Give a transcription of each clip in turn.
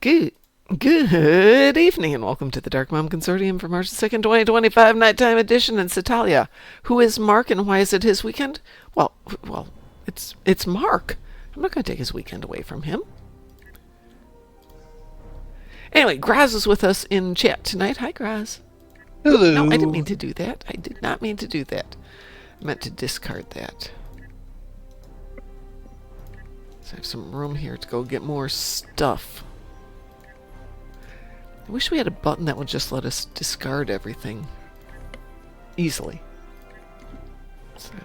Good, good evening, and welcome to the Darkmom Consortium for March 2nd, 2025, nighttime edition. And Satalia, who is Mark, and why is it his weekend? Well, it's Mark. I'm not going to take his weekend away from him. Anyway, Graz is with us in chat tonight. Hi, Graz. Hello. No, I didn't mean to do that. I did not mean to do that. I meant to discard that. So I have some room here to go get more stuff. I wish we had a button that would just let us discard everything easily. What's that?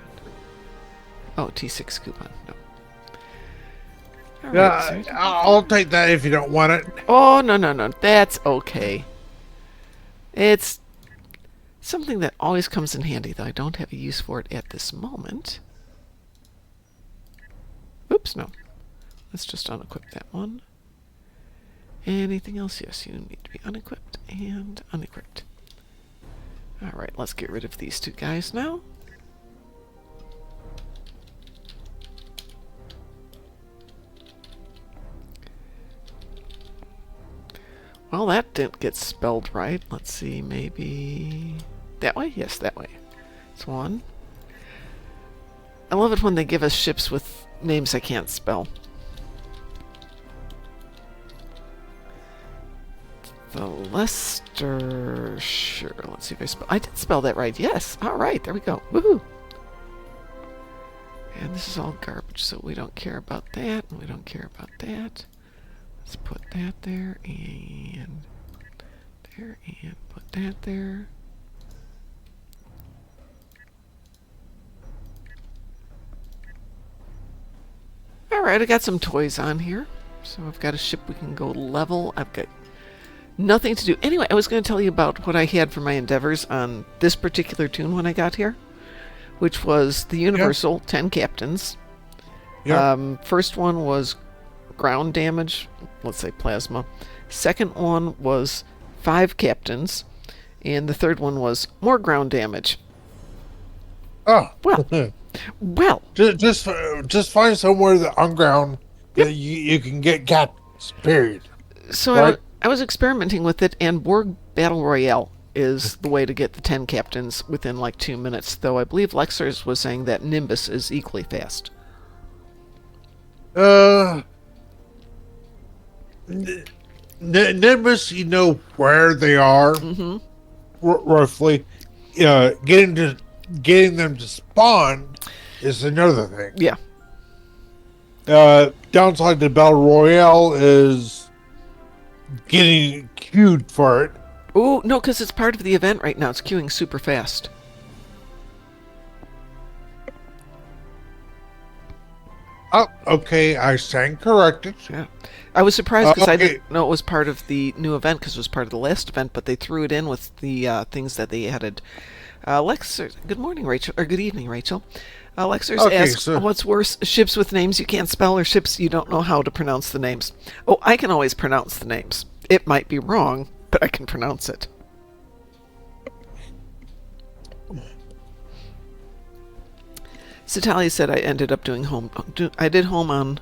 Oh, T6 coupon. No. All right, Yeah, I'll take that if you don't want it. Oh, no. That's okay. It's something that always comes in handy, though I don't have a use for it at this moment. Oops, no. Let's just unequip that one. Anything else? Yes, you need to be unequipped and unequipped. Alright, let's get rid of these two guys now. Well, that didn't get spelled right. Let's see, maybe that way? Yes, that way. It's one. I love it when they give us ships with names I can't spell. The Leicester... Sure, let's see if I spell... I did spell that right. Yes. All right, there we go. Woohoo! And this is all garbage, so we don't care about that, and we don't care about that. Let's put that there, and there, and put that there. Alright, I got some toys on here. So I've got a ship we can go level. I've got nothing to do. Anyway, I was going to tell you about what I had for my endeavors on this particular tune when I got here, which was the Universal 10 Captains. Yeah. First one was ground damage, let's say plasma. Second one was 5 captains, and the third one was more ground damage. Oh. Well. Just find somewhere that on ground that you can get captains. Period. So right? I was experimenting with it, and Borg Battle Royale is the way to get the 10 captains within like 2 minutes, though I believe Lexers was saying that Nimbus is equally fast. Nimbus, you know where they are, roughly. Getting them to spawn is another thing. Yeah. Downside to Battle Royale is getting queued for it. Oh, no, because it's part of the event right now. It's queuing super fast. Oh, okay, I stand corrected. Yeah. I was surprised because I okay. didn't know it was part of the new event because it was part of the last event, but they threw it in with the things that they added. Lexers, good morning, Rachel, or good evening, Rachel. Lexers asks, what's worse, ships with names you can't spell or ships you don't know how to pronounce the names? Oh, I can always pronounce the names. It might be wrong, but I can pronounce it. Satalia said I ended up doing home. I did home on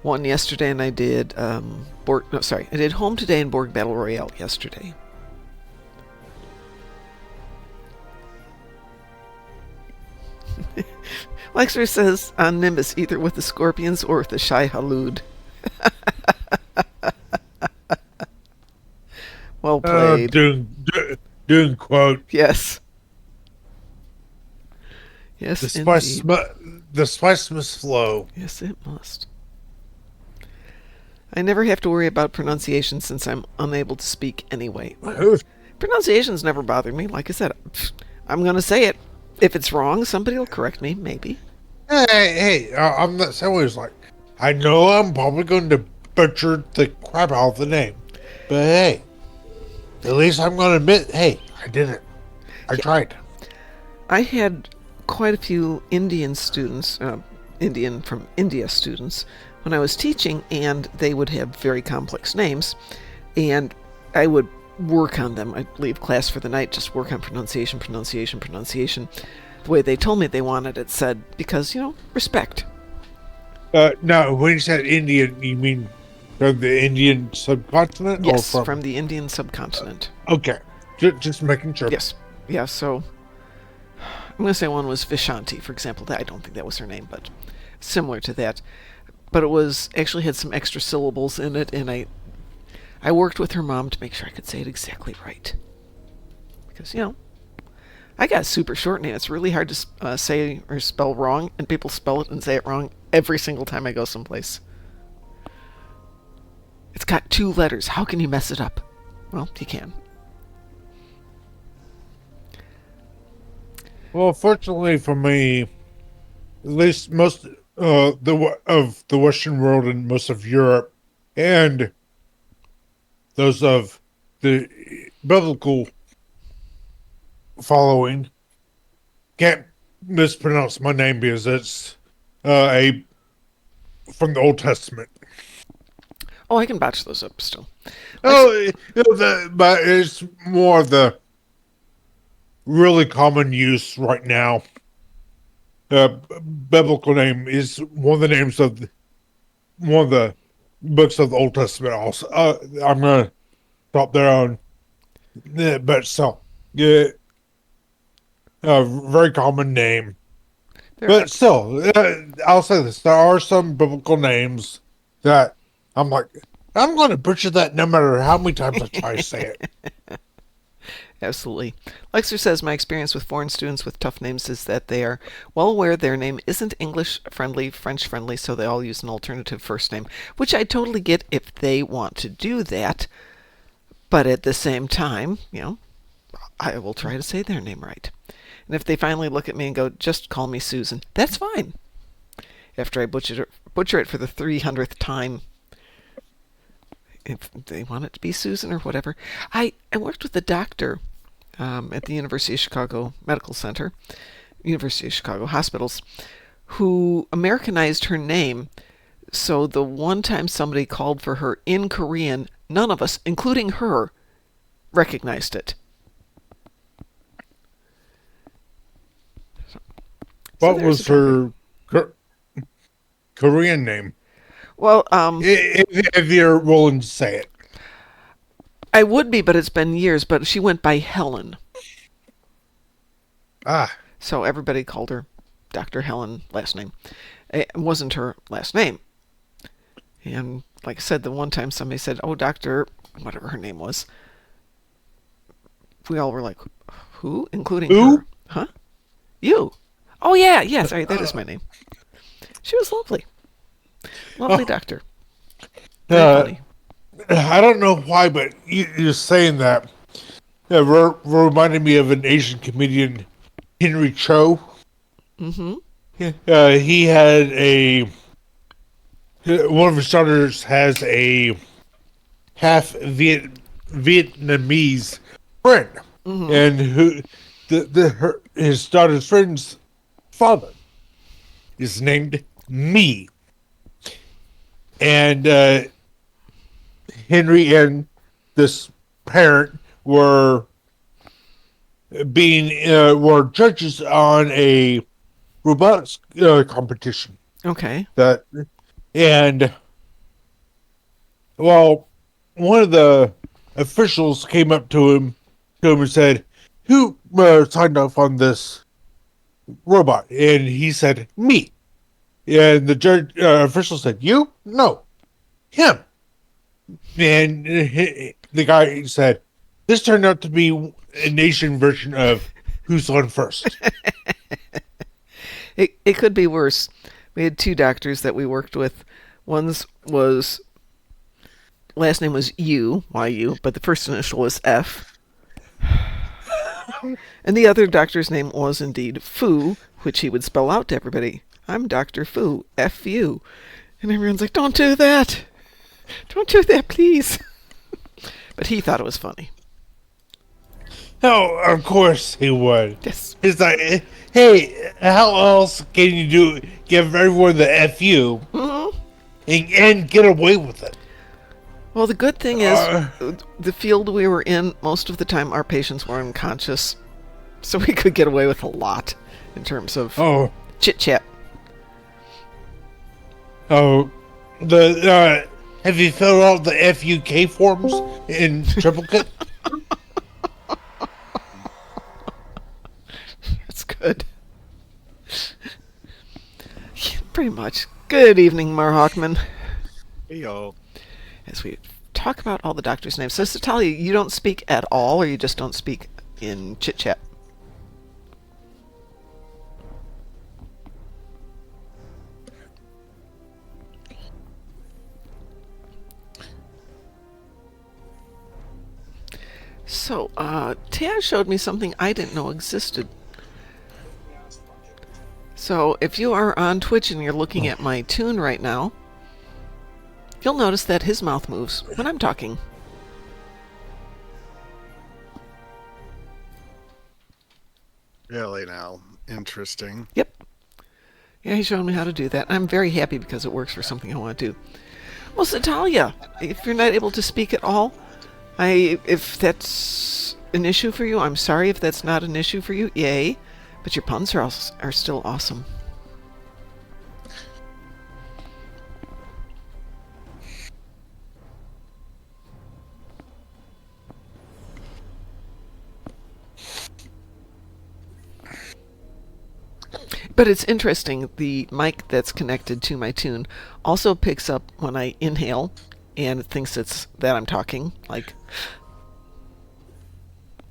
one yesterday, and I did I did home today and Borg Battle Royale yesterday. Lexer says on Nimbus, either with the Scorpions or with the Shai Halud. Well played. Doing quote. Yes. Yes, the spice must flow. Yes, it must. I never have to worry about pronunciation since I'm unable to speak anyway. Pronunciations never bother me. Like I said, I'm going to say it. If it's wrong, somebody will correct me, maybe. Hey, I'm not saying like, I know I'm probably going to butcher the crap out of the name, but hey, at least I'm going to admit, hey, I did it. I tried. I had quite a few Indian students, Indian from India students, when I was teaching, and they would have very complex names, and I would work on them. I'd leave class for the night, just work on pronunciation. The way they told me they wanted it said, because, respect. No, when you said Indian, you mean From the Indian subcontinent? Yes, Or from the Indian subcontinent. Okay. Just making sure. Yes. Yeah, so I'm going to say one was Vishanti, for example. I don't think that was her name, but similar to that. But it was actually had some extra syllables in it, and I worked with her mom to make sure I could say it exactly right. Because, I got a super short name. It's really hard to say or spell wrong, and people spell it and say it wrong every single time I go someplace. It's got 2 letters. How can you mess it up? Well, you can. Well, fortunately for me, at least most of the Western world and most of Europe, and those of the biblical following, can't mispronounce my name because it's a from the Old Testament. Oh, I can botch those up still. But it's more of the really common use right now. Biblical name is one of the names of one of the books of the Old Testament. Also, I'm gonna stop there on, but still, yeah, a very common name. But still, I'll say this: there are some biblical names that I'm like, I'm going to butcher that no matter how many times I try to say it. Absolutely. Lexer says, my experience with foreign students with tough names is that they are well aware their name isn't English-friendly, French-friendly, so they all use an alternative first name, which I totally get if they want to do that. But at the same time, I will try to say their name right. And if they finally look at me and go, just call me Susan, that's fine. After I butcher it for the 300th time, if they want it to be Susan or whatever. I worked with a doctor at the University of Chicago Medical Center, University of Chicago Hospitals, who Americanized her name. So the one time somebody called for her in Korean, none of us, including her, recognized it. What was her Korean name? Well, if you're willing to say it. I would be, but it's been years. But she went by Helen. Ah. So everybody called her Dr. Helen, last name. It wasn't her last name. And like I said, the one time somebody said, oh, Dr. whatever her name was, we all were like, who? Including her. Huh? You. Oh, yeah. Yeah, sorry. That is my name. She was lovely. Lovely doctor. Very funny. I don't know why, but you're saying that reminded me of an Asian comedian, Henry Cho. Mm-hmm. He had one of his daughters has a half Vietnamese friend, and his daughter's friend's father is named Me. And Henry and this parent were judges on a robotics competition. Okay. One of the officials came up to him and said, "Who signed off on this robot?" And he said, "Me." And the judge official said, "You? No, him." And the guy said, "This turned out to be a nation version of Who's on First." It could be worse. We had 2 doctors that we worked with. One's was last name was Y-U, but the first initial was F. And the other doctor's name was indeed Fu, which he would spell out to everybody. I'm Dr. Fu, F-U. And everyone's like, don't do that. Don't do that, please. But he thought it was funny. Oh, of course he would. Yes. He's like, hey, how else can you give everyone the F-U and get away with it? Well, the good thing is, the field we were in, most of the time our patients were unconscious. So we could get away with a lot in terms of chit-chat. Oh, Have you filled out the FUK forms in triplicate? That's good. Yeah, pretty much. Good evening, Mar Hawkman. Heyo. As we talk about all the doctors' names. So, Talia, you don't speak at all, or you just don't speak in chit chat? So, Taz showed me something I didn't know existed. So, if you are on Twitch and you're looking at my toon right now, you'll notice that his mouth moves when I'm talking. Really now. Interesting. Yep. Yeah, he showed me how to do that. I'm very happy because it works for something I want to do. Well, Talia, if you're not able to speak at all, if that's an issue for you, I'm sorry. If that's not an issue for you, yay. But your puns are still awesome. But it's interesting, the mic that's connected to my toon also picks up when I inhale, and it thinks that I'm talking, like,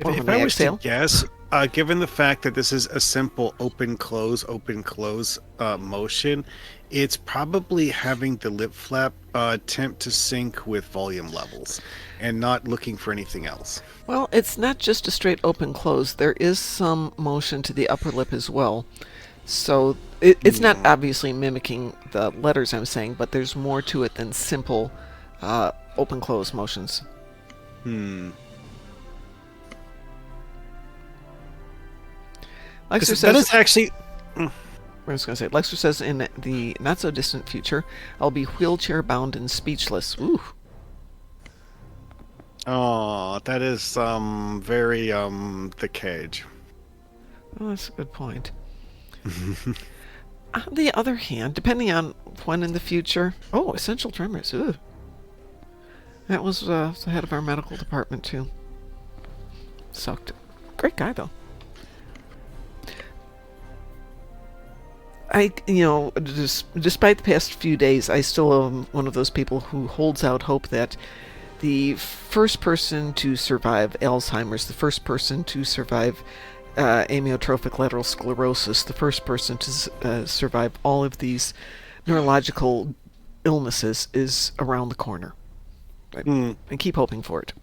or If when I I was exhale. to guess, given the fact that this is a simple open-close motion, it's probably having the lip flap attempt to sync with volume levels and not looking for anything else. Well, it's not just a straight open-close. There is some motion to the upper lip as well. So it's not obviously mimicking the letters I'm saying, but there's more to it than simple open-close motions. Lexer says, that is actually... I was going to say, Lexer says, in the not-so-distant future, I'll be wheelchair-bound and speechless. Ooh. Oh, that is very the cage. Oh, that's a good point. On the other hand, depending on when in the future... Oh, essential tremors. Ooh. That was the head of our medical department, too. Sucked. Great guy, though. Despite the past few days, I still am one of those people who holds out hope that the first person to survive Alzheimer's, the first person to survive amyotrophic lateral sclerosis, the first person to survive all of these neurological illnesses is around the corner. And keep hoping for it.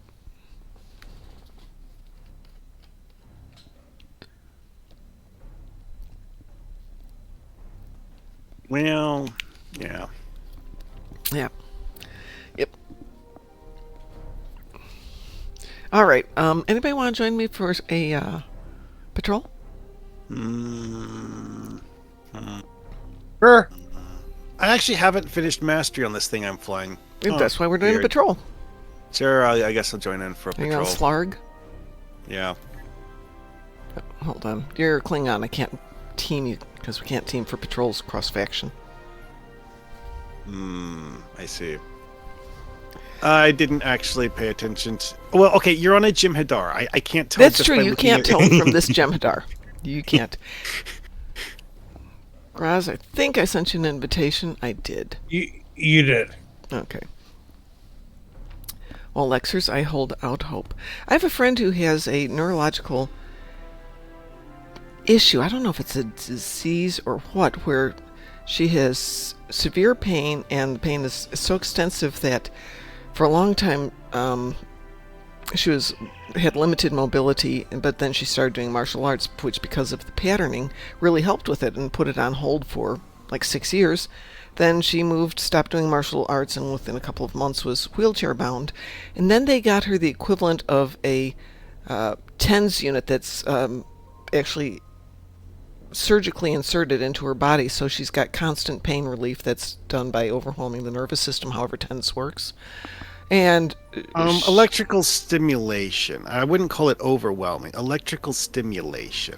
Well, yeah. Yeah. Yep. All right. Anybody want to join me for a patrol? Sure. I actually haven't finished mastery on this thing I'm flying. That's why we're doing a patrol. Sure, I guess I'll join in for a patrol. Are you on Slarg? Yeah. Hold on. You're Klingon. I can't team you because we can't team for patrols cross faction. I see. I didn't actually pay attention to... Well, okay, you're on a Jem'Hadar. I can't tell. That's true. You can't tell from this Jem'Hadar. You can't. Graz, I think I sent you an invitation. I did. You did. Okay. Well, Lexers, I hold out hope. I have a friend who has a neurological issue. I don't know if it's a disease or what, where she has severe pain, and the pain is so extensive that for a long time she had limited mobility, but then she started doing martial arts, which, because of the patterning, really helped with it and put it on hold for like 6 years. Then she stopped doing martial arts, and within a couple of months was wheelchair bound. And then they got her the equivalent of a TENS unit that's actually surgically inserted into her body, so she's got constant pain relief that's done by overwhelming the nervous system, however TENS works. And electrical stimulation. I wouldn't call it overwhelming. Electrical stimulation.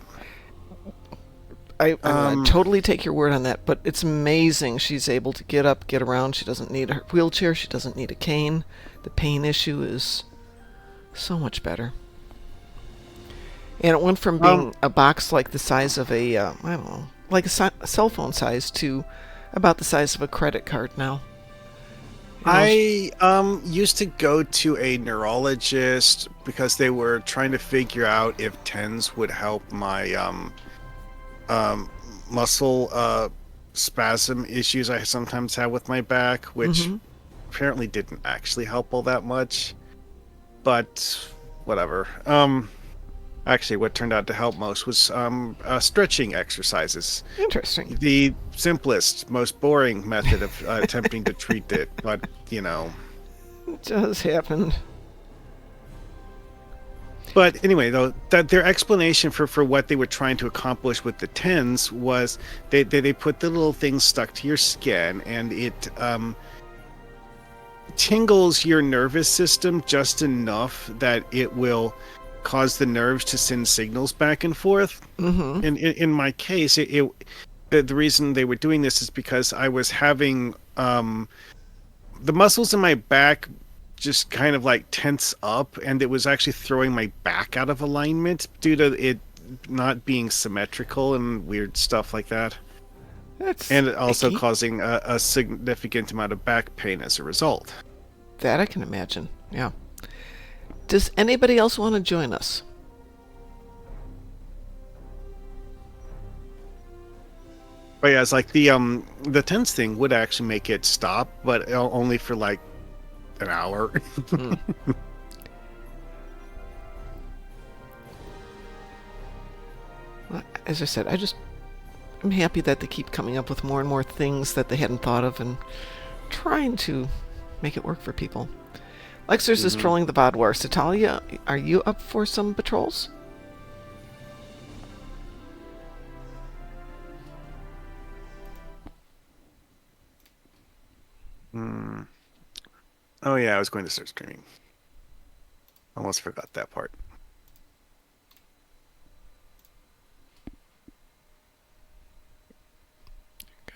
I'm going to totally take your word on that, but it's amazing she's able to get up, get around. She doesn't need her wheelchair. She doesn't need a cane. The pain issue is so much better. And it went from being a box like the size of a, I don't know, like a cell phone size to about the size of a credit card now. I used to go to a neurologist because they were trying to figure out if TENS would help my muscle spasm issues I sometimes have with my back, which apparently didn't actually help all that much. But whatever. Actually, what turned out to help most was stretching exercises. Interesting. The simplest, most boring method of attempting to treat it, but, you know. It does happen. But anyway, though, that their explanation for what they were trying to accomplish with the TENS was they put the little things stuck to your skin, and it tingles your nervous system just enough that it will cause the nerves to send signals back and forth. And in my case, the reason they were doing this is because I was having the muscles in my back just kind of like tense up, and it was actually throwing my back out of alignment due to it not being symmetrical and weird stuff like that. And it also causing a significant amount of back pain as a result. That I can imagine, yeah. Does anybody else want to join us? But yeah, it's like the TENS thing would actually make it stop, but only for like an hour. Well, as I said, I'm happy that they keep coming up with more and more things that they hadn't thought of and trying to make it work for people. Lexers is trolling the VOD war. Satalia, are you up for some patrols? Oh yeah, I was going to start streaming. Almost forgot that part.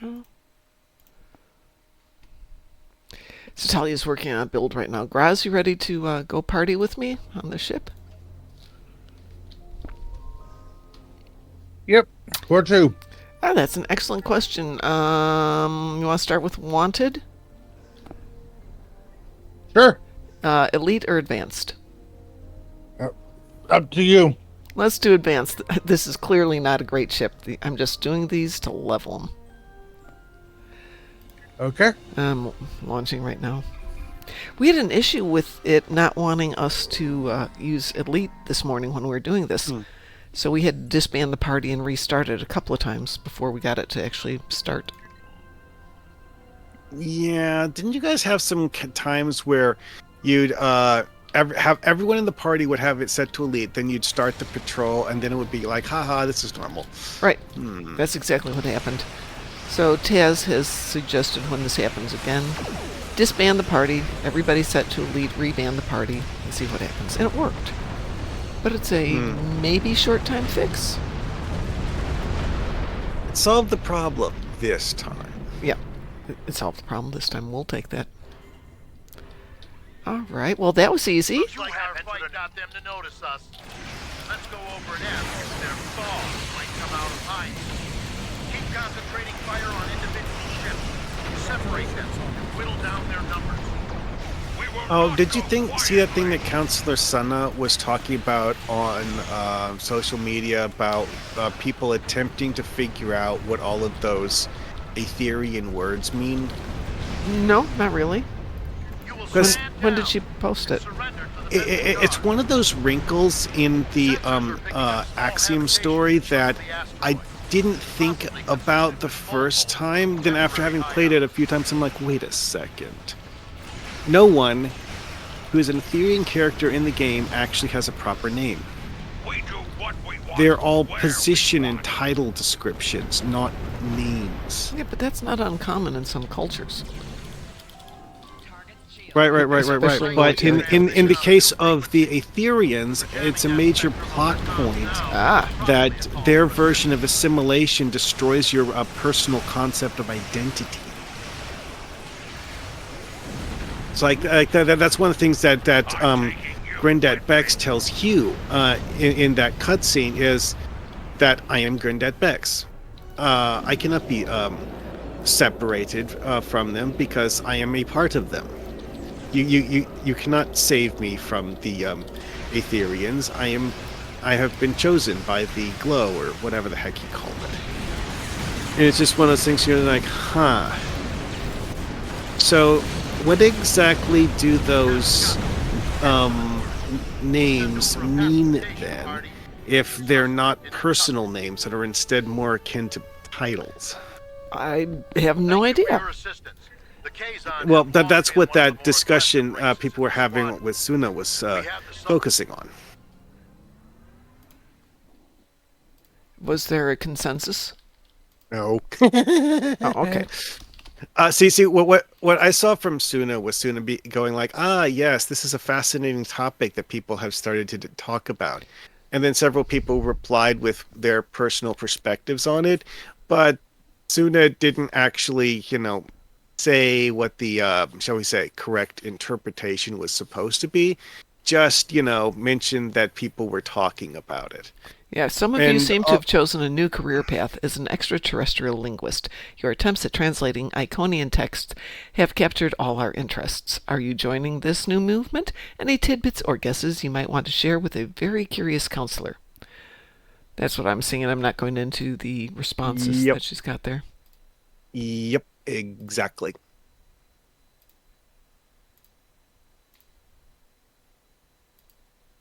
Go. So Talia's working on a build right now. Graz, you ready to go party with me on the ship? Yep. Where to? Oh, that's an excellent question. You want to start with Wanted? Sure. Elite or Advanced? Up to you. Let's do Advanced. This is clearly not a great ship. I'm just doing these to level them. Okay. I'm launching right now. We had an issue with it not wanting us to use Elite this morning when we were doing this. So we had to disband the party and restart it a couple of times before we got it to actually start. Yeah, didn't you guys have some times where you'd have everyone in the party would have it set to Elite, then you'd start the patrol, and then it would be like, haha, this is normal. Right. That's exactly what happened. So Taz has suggested when this happens again, disband the party, everybody set to Elite, reband the party, and see what happens. And it worked. But it's a maybe short-time fix. It solved the problem this time. Yeah, it solved the problem this time. We'll take that. All right, well, that was easy. Looks like our fight got them to notice us. Let's go over and ask if their thaws might come out of hiding. Keep concentrating fire on individual ships. Separate them and whittle down their numbers. Oh, did you see that thing that Counselor Sana was talking about on social media about people attempting to figure out what all of those Aetherian words mean? No, not really. Because when did she post it? It's one of those wrinkles in the Axiom story that I didn't think about the first time. Then after having played it a few times, I'm like, wait a second. No one who is an Aetherian character in the game actually has a proper name. They're all position and title descriptions, not names. Yeah, but that's not uncommon in some cultures. Right. Especially But in military. the case of the Aetherians, it's a major plot point that their version of assimilation destroys your personal concept of identity. It's like that's one of the things that Granddad Bex tells Hugh in that cutscene is that I am Granddad Bex. I cannot be separated from them because I am a part of them. You cannot save me from the Aetherians. I have been chosen by the glow or whatever the heck he called it. And it's just one of those things you're like, huh. So what exactly do those names mean then, if they're not personal names that are instead more akin to titles? I have no idea. Well, that's what that discussion people were having with Suna was focusing on. Was there a consensus? No. Oh, okay. See, what I saw from Suna was Suna going like, yes, this is a fascinating topic that people have started to talk about. And then several people replied with their personal perspectives on it. But Suna didn't actually, say what the, shall we say, correct interpretation was supposed to be. Just, mentioned that people were talking about it. Yeah, some of you seem to have chosen a new career path as an extraterrestrial linguist. Your attempts at translating Iconian texts have captured all our interests. Are you joining this new movement? Any tidbits or guesses you might want to share with a very curious counselor? That's what I'm seeing, and I'm not going into the responses that she's got there. Yep, exactly.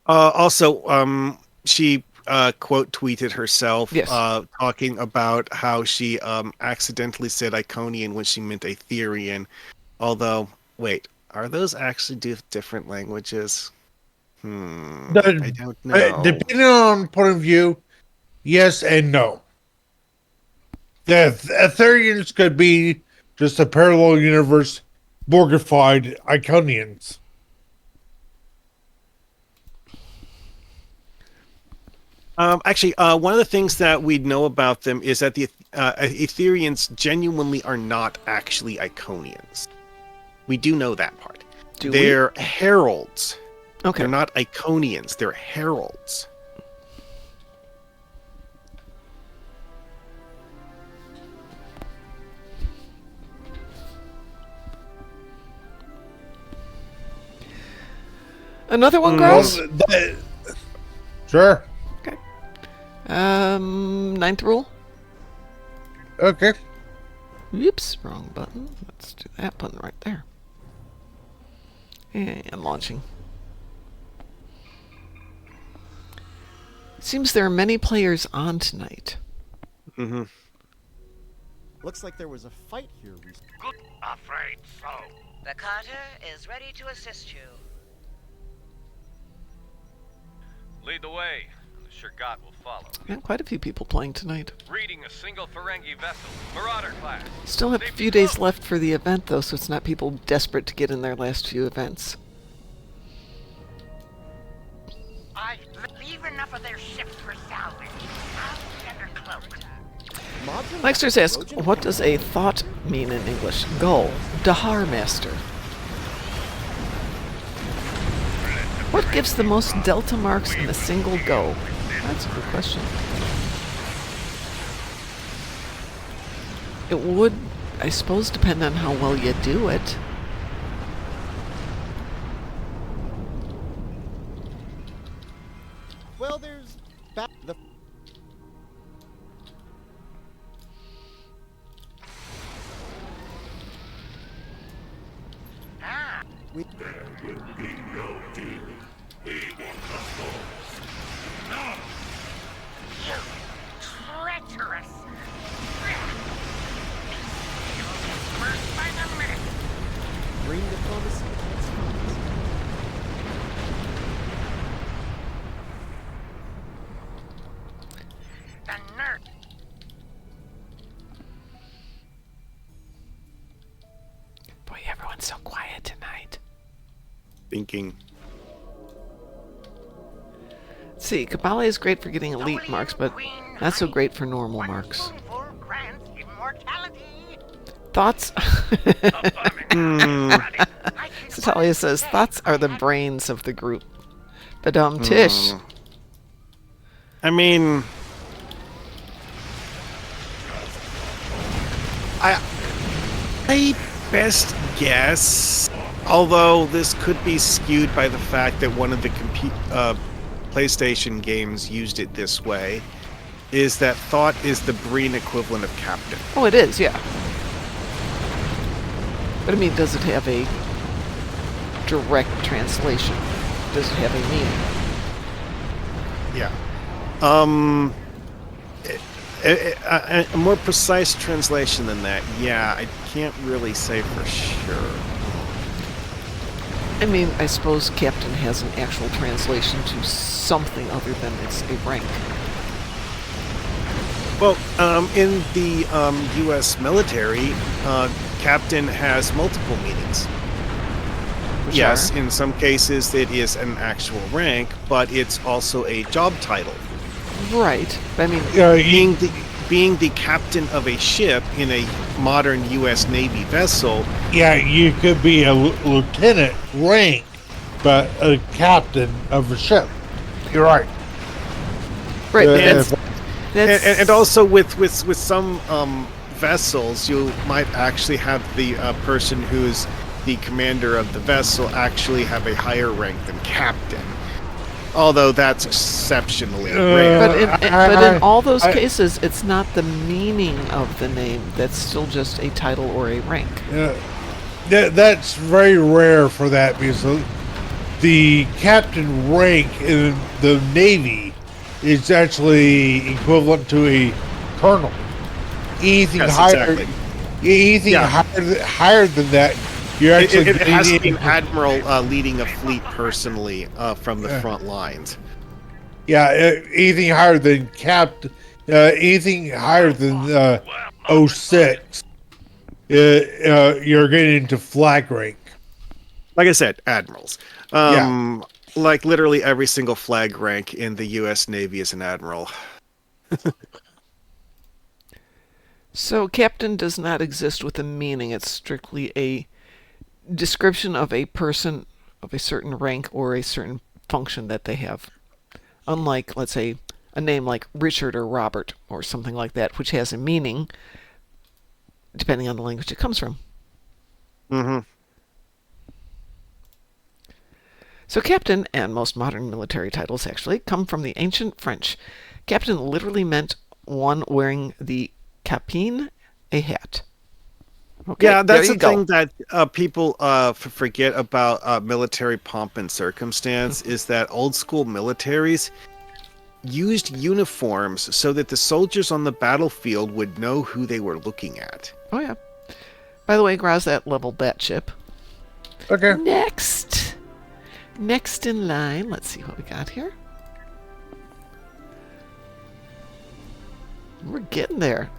Also, she quote tweeted herself talking about how she accidentally said Iconian when she meant Aetherian. Although, wait, are those actually different languages? I don't know. Depending on point of view, yes and no. The Aetherians could be just a parallel universe, Borgified Iconians. Actually, one of the things that we know about them is that the Aetherians genuinely are not actually Iconians. We do know that part. They're heralds. Okay. They're not Iconians. They're heralds. Another one, girls? Sure. Okay. 9th rule. Okay. Oops, wrong button. Let's do that button right there. And launching. Seems there are many players on tonight. Mm-hmm. Looks like there was a fight here recently. Afraid so. The Carter is ready to assist you. Lead the way. The Shurgat will follow. Yeah, quite a few people playing tonight. Reading a single Ferengi vessel. Marauder class. Still have a few days left for the event, though, so it's not people desperate to get in their last few events. I leave enough of their ships for salvage. I'll send her cloak. Lexers asks, what does a thought mean in English? Gull. Dahar Master. What gives the most delta marks in a single go? That's a good question. It would, I suppose, depend on how well you do it. Well, there's the we There will be no deal. We want the full. No! Treacherous! You'll get burst by the minute! green diplomacy. The nerd! Boy, everyone's so quiet tonight. thinking. Let's see, Kabbalah is great for getting elite marks, but not so great for normal marks. Thoughts? Satalia says, thoughts are the brains of the group. But Tish. I mean, I best guess, although this could be skewed by the fact that one of the PlayStation games used it this way, is that thought is the Breen equivalent of captain. Oh, it is, yeah. But I mean, does it have a direct translation? Does it have a meaning? Yeah. A more precise translation than that, yeah, I can't really say for sure. I mean, I suppose captain has an actual translation to something other than it's a rank. Well, in the U.S. military, captain has multiple meanings. Which yes, are? in some cases it is an actual rank, but it's also a job title. Right. I mean, being the captain of a ship in a modern U.S. Navy vessel. Yeah, you could be a lieutenant rank, but a captain of a ship. You're right. right. And also with some vessels, you might actually have the person who's the commander of the vessel actually have a higher rank than captain. Although that's exceptionally rare. But in all those cases, it's not the meaning of the name. That's still just a title or a rank. That's very rare for that, because the captain rank in the Navy is actually equivalent to a colonel. Anything higher, higher than that, you're actually. It has to be an admiral leading a fleet personally from the front lines. Yeah, anything higher than anything higher than 06, you're getting into flag rank. Like I said, admirals. Like literally every single flag rank in the U.S. Navy is an admiral. So captain does not exist with a meaning. It's strictly a description of a person of a certain rank or a certain function that they have. Unlike, let's say, a name like Richard or Robert or something like that, which has a meaning depending on the language it comes from. Mm-hmm. So captain, and most modern military titles actually, come from the ancient French. Captain literally meant one wearing the capine, a hat. Okay, yeah, that's the go. thing that people forget about military pomp and circumstance is that old school militaries used uniforms so that the soldiers on the battlefield would know who they were looking at. Oh, yeah. By the way, Graz, that leveled that ship. Okay. Next in line, let's see what we got here. We're getting there.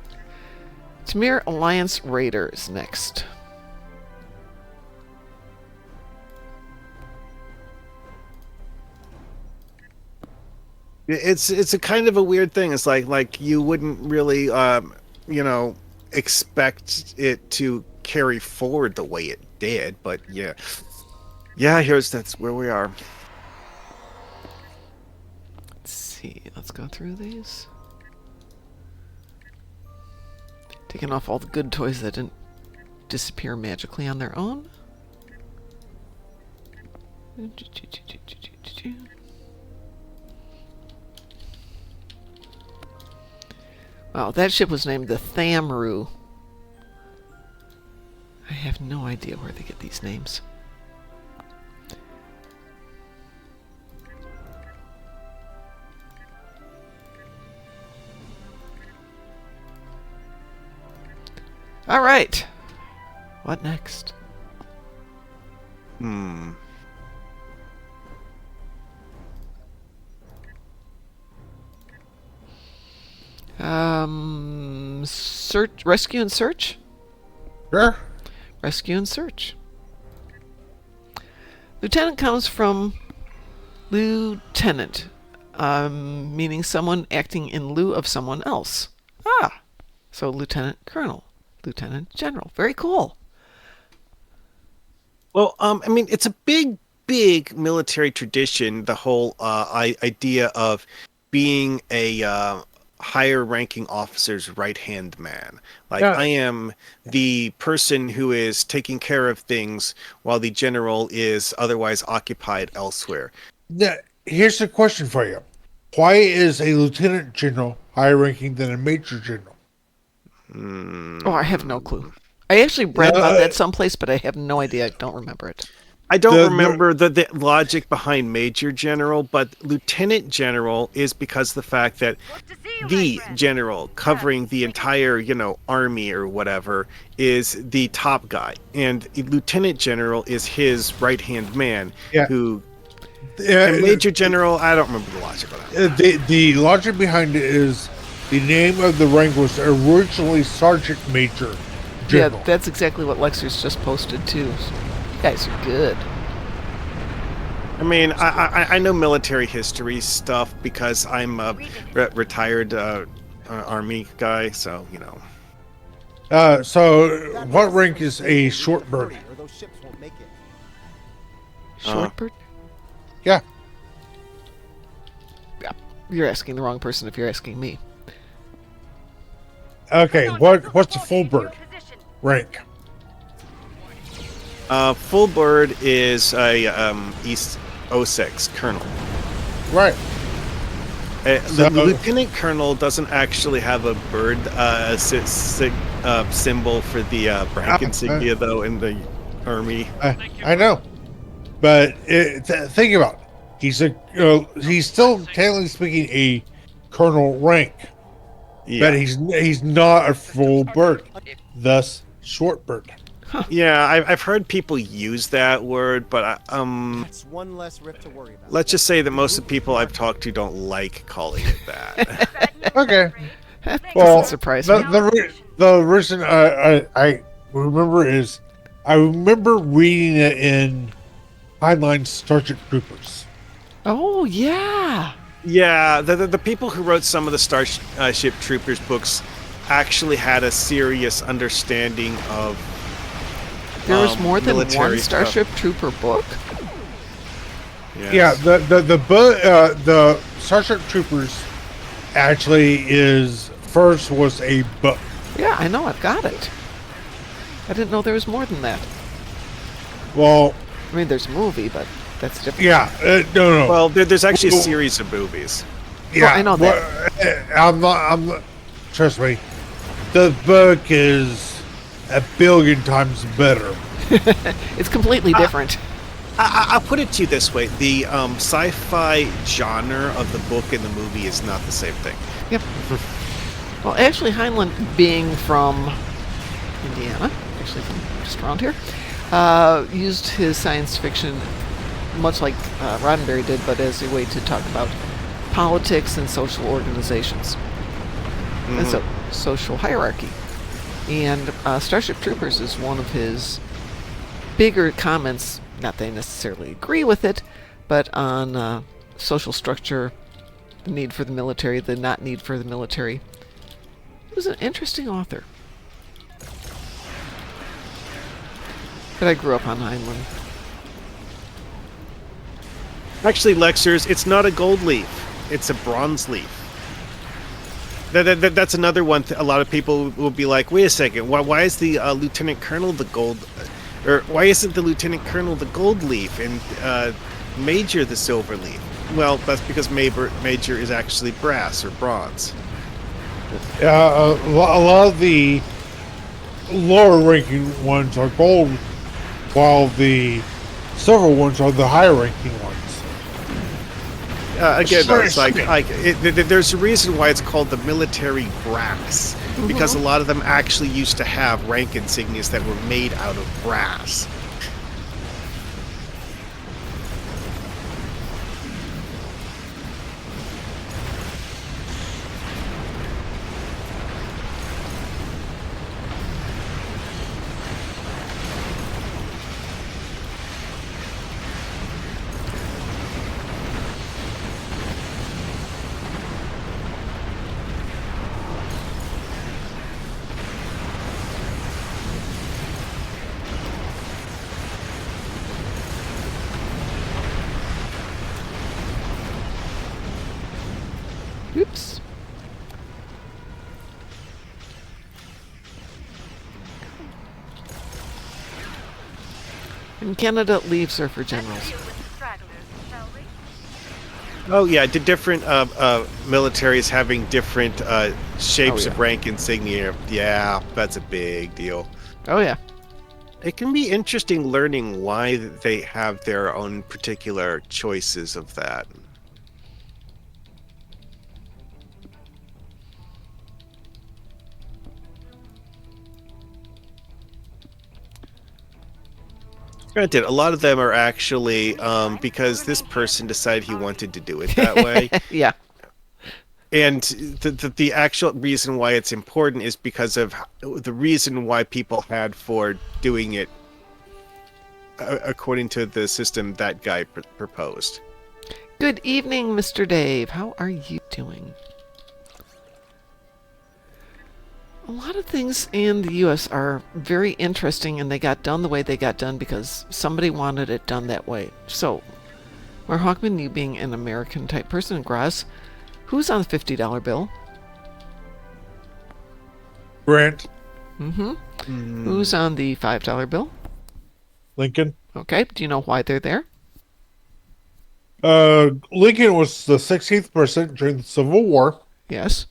Tamir Alliance Raiders next. It's a kind of a weird thing. It's like you wouldn't really expect it to carry forward the way it did, but yeah, that's where we are. Let's see. Let's go through these. Taking off all the good toys that didn't disappear magically on their own. Wow, that ship was named the Thamru. I have no idea where they get these names. All right. What next? Rescue and search? Sure. Rescue and search. Lieutenant comes from lieutenant, meaning someone acting in lieu of someone else. Ah, so lieutenant colonel, lieutenant general. Very cool. Well, I mean, it's a big military tradition. The whole idea of being a higher ranking officer's right hand man. Like, Yeah. I am the person who is taking care of things while the general is otherwise occupied elsewhere. Now, here's a question for you. Why is a lieutenant general higher ranking than a major general? Oh, I have no clue. I actually read about that someplace, but I have no idea. I don't remember it. I don't remember the logic behind Major General, but Lieutenant General is because of the fact that the general covering the entire, army or whatever is the top guy. And Lieutenant General is his right-hand man who... and Major General, I don't remember the logic of that. The logic behind it is the name of the rank was originally Sergeant Major General. Yeah, that's exactly what Lexer's just posted, too. You guys are good. I mean, I know military history stuff because I'm a retired army guy, so, So, what rank is a short bird? Or those ships won't make it. Shortbird? Yeah. Yeah. You're asking the wrong person if you're asking me. Okay, what's a full bird rank? Full bird is a East 06 colonel. Right. The lieutenant colonel doesn't actually have a bird symbol for the rank insignia, though, in the army. I know, but think about it. He's still technically speaking a colonel rank, but he's not a full bird, thus short bird. Yeah, I've heard people use that word, but That's one less rift to worry about. let's just say that most of the people I've talked to don't like calling it that. Okay. That Well, doesn't surprise me. the reason I remember is I remember reading it in Heinlein's Starship Troopers. Oh, yeah. Yeah, the people who wrote some of the Starship Troopers books actually had a serious understanding of There was more than one military Starship Trooper book? Yes. Yeah, the Starship Troopers actually was a book. Yeah, I know. I've got it. I didn't know there was more than that. Well, I mean, there's a movie, but that's different. yeah, no. Well, there's actually a series of movies. Yeah, I know that. I'm not. Trust me, the book is a billion times better. It's completely different. I'll put it to you this way: the sci-fi genre of the book and the movie is not the same thing. Yep. Well, actually, Heinlein, being from Indiana, actually from just around here, used his science fiction much like Roddenberry did, but as a way to talk about politics and social organizations. And so, social hierarchy. And Starship Troopers is one of his bigger comments, not that I necessarily agree with it, but on social structure, the need for the military, the not need for the military. He was an interesting author. But I grew up on Heinlein. Actually, Lexers, it's not a gold leaf; it's a bronze leaf. That's another one. A lot of people will be like, "Wait a second, why is the lieutenant colonel the gold, or why isn't the lieutenant colonel the gold leaf and major the silver leaf?" Well, that's because major is actually brass or bronze. A lot of the lower ranking ones are gold, while the silver ones are the higher ranking ones. Again, though, it's there's a reason why it's called the military brass, because a lot of them actually used to have rank insignias that were made out of brass. In Canada, leaves are for generals. Oh yeah, the different militaries having different shapes of yeah. rank insignia. Yeah, that's a big deal. Oh, yeah. It can be interesting learning why they have their own particular choices of that. Granted, a lot of them are actually because this person decided he wanted to do it that way. Yeah. And the actual reason why it's important is because of the reason why people had for doing it according to the system that guy proposed. Good evening, Mr. Dave. How are you doing? A lot of things in the U.S. are very interesting, and they got done the way they got done because somebody wanted it done that way. So, Mar Hawkman, you being an American-type person, Graz, who's on the $50 bill? Grant. Mm-hmm. Who's on the $5 bill? Lincoln. Okay. Do you know why they're there? Lincoln was the 16th president during the Civil War. Yes.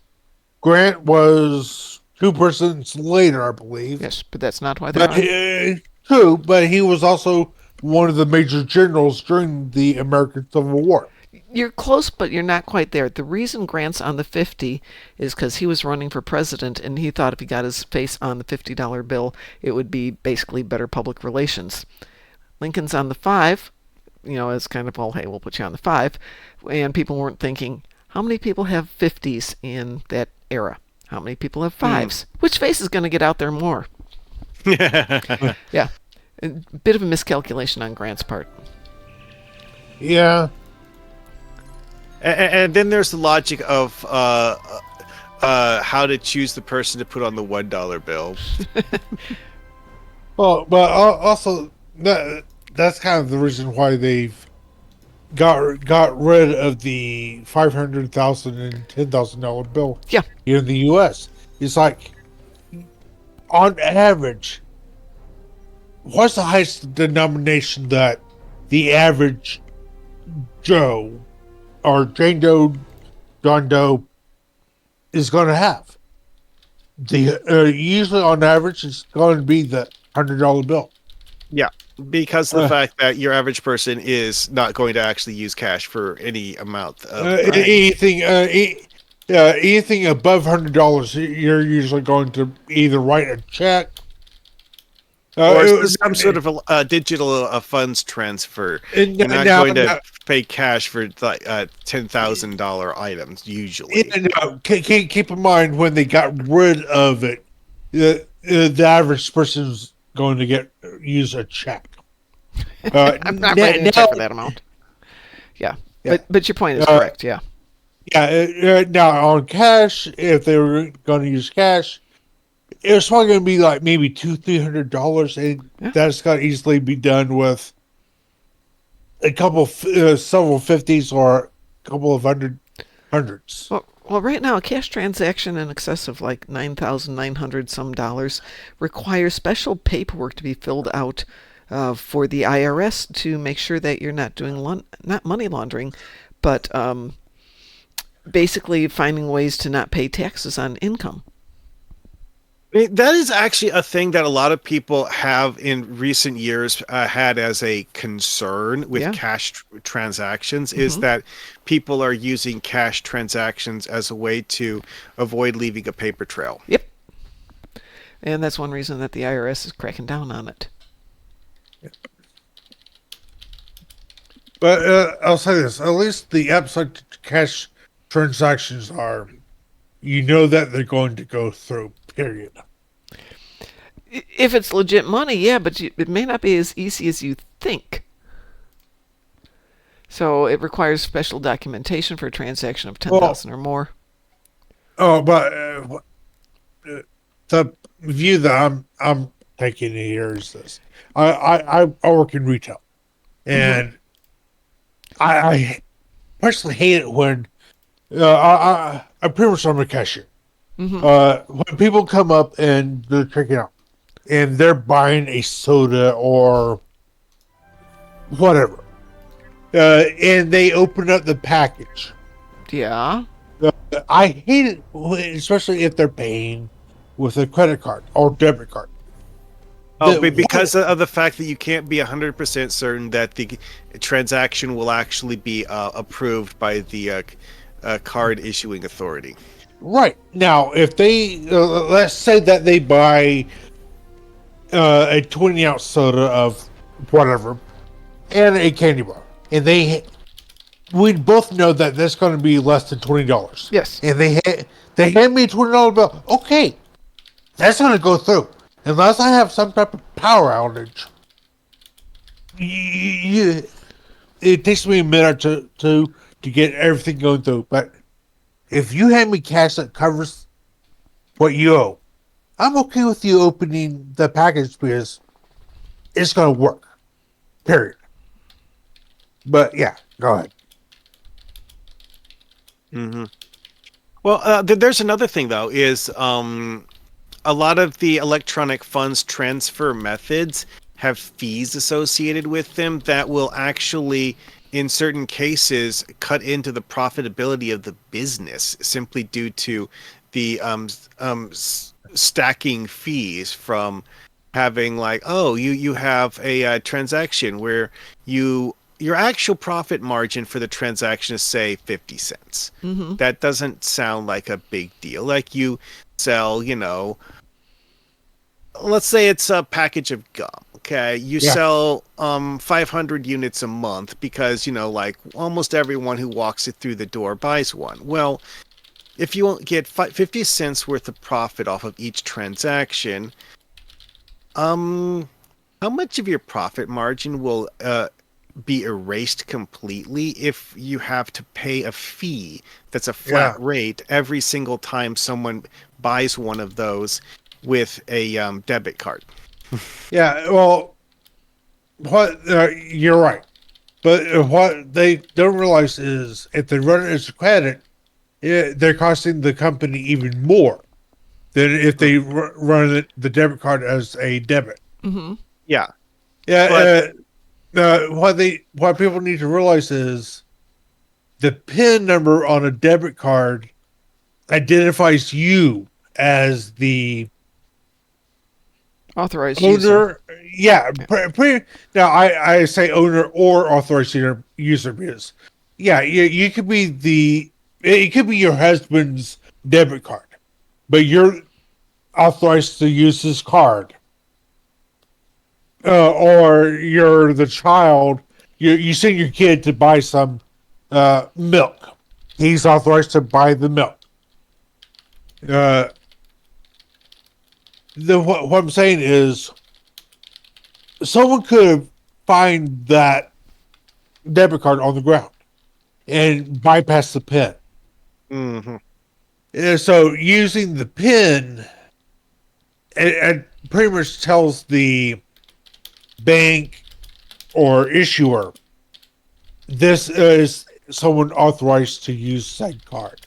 Grant was 2 presidents later, I believe. Yes, but that's not why they're on. True, but he was also one of the major generals during the American Civil War. You're close, but you're not quite there. The reason Grant's on the 50 is because he was running for president, and he thought if he got his face on the $50 bill, it would be basically better public relations. Lincoln's on the 5, it's kind of all, hey, we'll put you on the 5. And people weren't thinking, how many people have 50s in that era? How many people have 5s? Which face is going to get out there more? Yeah. A bit of a miscalculation on Grant's part. Yeah. And then there's the logic of how to choose the person to put on the $1 bill. Well, but also that's kind of the reason why they've got rid of the $500,000 and $10,000 bill. Yeah. Here in the U.S. It's like, on average, what's the highest denomination that the average Joe or Jane Doe, John Doe is going to have? Usually, on average, it's going to be the $100 bill. Yeah, because of the fact that your average person is not going to actually use cash for any amount of anything above $100, you're usually going to either write a check or some sort of a digital funds transfer. You're not going to pay cash for like $10,000 items usually. Keep in mind when they got rid of it, the average person's going to use a check. I'm not writing a check for that amount. Yeah. But your point is correct. Yeah. Yeah. Now on cash, if they were going to use cash, it was probably going to be like maybe $200-$300, and that's going to easily be done with a couple, several 50s or a couple of hundreds. Well, right now, a cash transaction in excess of like $9,900 some dollars requires special paperwork to be filled out for the IRS to make sure that you're not doing not money laundering, but basically finding ways to not pay taxes on income. That is actually a thing that a lot of people have in recent years had as a concern with cash transactions, is that people are using cash transactions as a way to avoid leaving a paper trail. Yep. And that's one reason that the IRS is cracking down on it. But I'll say this, at least the upside cash transactions are, that they're going to go through, period. If it's legit money, yeah, but it may not be as easy as you think. So it requires special documentation for a transaction of $10,000 or more. Oh, but the view that I'm taking here is this: I work in retail, and I personally hate it when I pretty much am a cashier. When people come up and they're checking out, and they're buying a soda or whatever. And they open up the package. Yeah. I hate it, especially if they're paying with a credit card or debit card. Oh, but because of the fact that you can't be 100% certain that the transaction will actually be approved by the card issuing authority. Right. Now, if they, let's say that they buy a 20-ounce soda of whatever and a candy bar, and we both know that that's going to be less than $20. Yes. And they hand me a $20 bill. Okay, that's going to go through. Unless I have some type of power outage. It takes me a minute or two to get everything going through. But if you hand me cash that covers what you owe, I'm okay with you opening the package because it's going to work. Period. But yeah, go ahead. Mm-hmm. Well, there's another thing though, is a lot of the electronic funds transfer methods have fees associated with them that will actually, in certain cases, cut into the profitability of the business simply due to the stacking fees from having like, oh, you have a transaction where your actual profit margin for the transaction is say 50 cents. Mm-hmm. That doesn't sound like a big deal. Like you sell, let's say it's a package of gum. Okay, you sell 500 units a month because like almost everyone who walks it through the door buys one. Well, if you get 50 cents worth of profit off of each transaction, how much of your profit margin will be erased completely if you have to pay a fee that's a flat rate every single time someone buys one of those with a debit card? Yeah, well, you're right. But what they don't realize is if they run it as a credit, they're costing the company even more than if they run the debit card as a debit. Mm-hmm. Yeah. Yeah. What people need to realize is the PIN number on a debit card identifies you as the authorized owner. user. Yeah. Now, I say owner or authorized user because, you could be it could be your husband's debit card, but you're authorized to use his card. Or you're the child, you send your kid to buy some milk. He's authorized to buy the milk. What I'm saying is, someone could find that debit card on the ground and bypass the PIN. Mm-hmm. So using the PIN, it pretty much tells the bank or issuer this is someone authorized to use said card.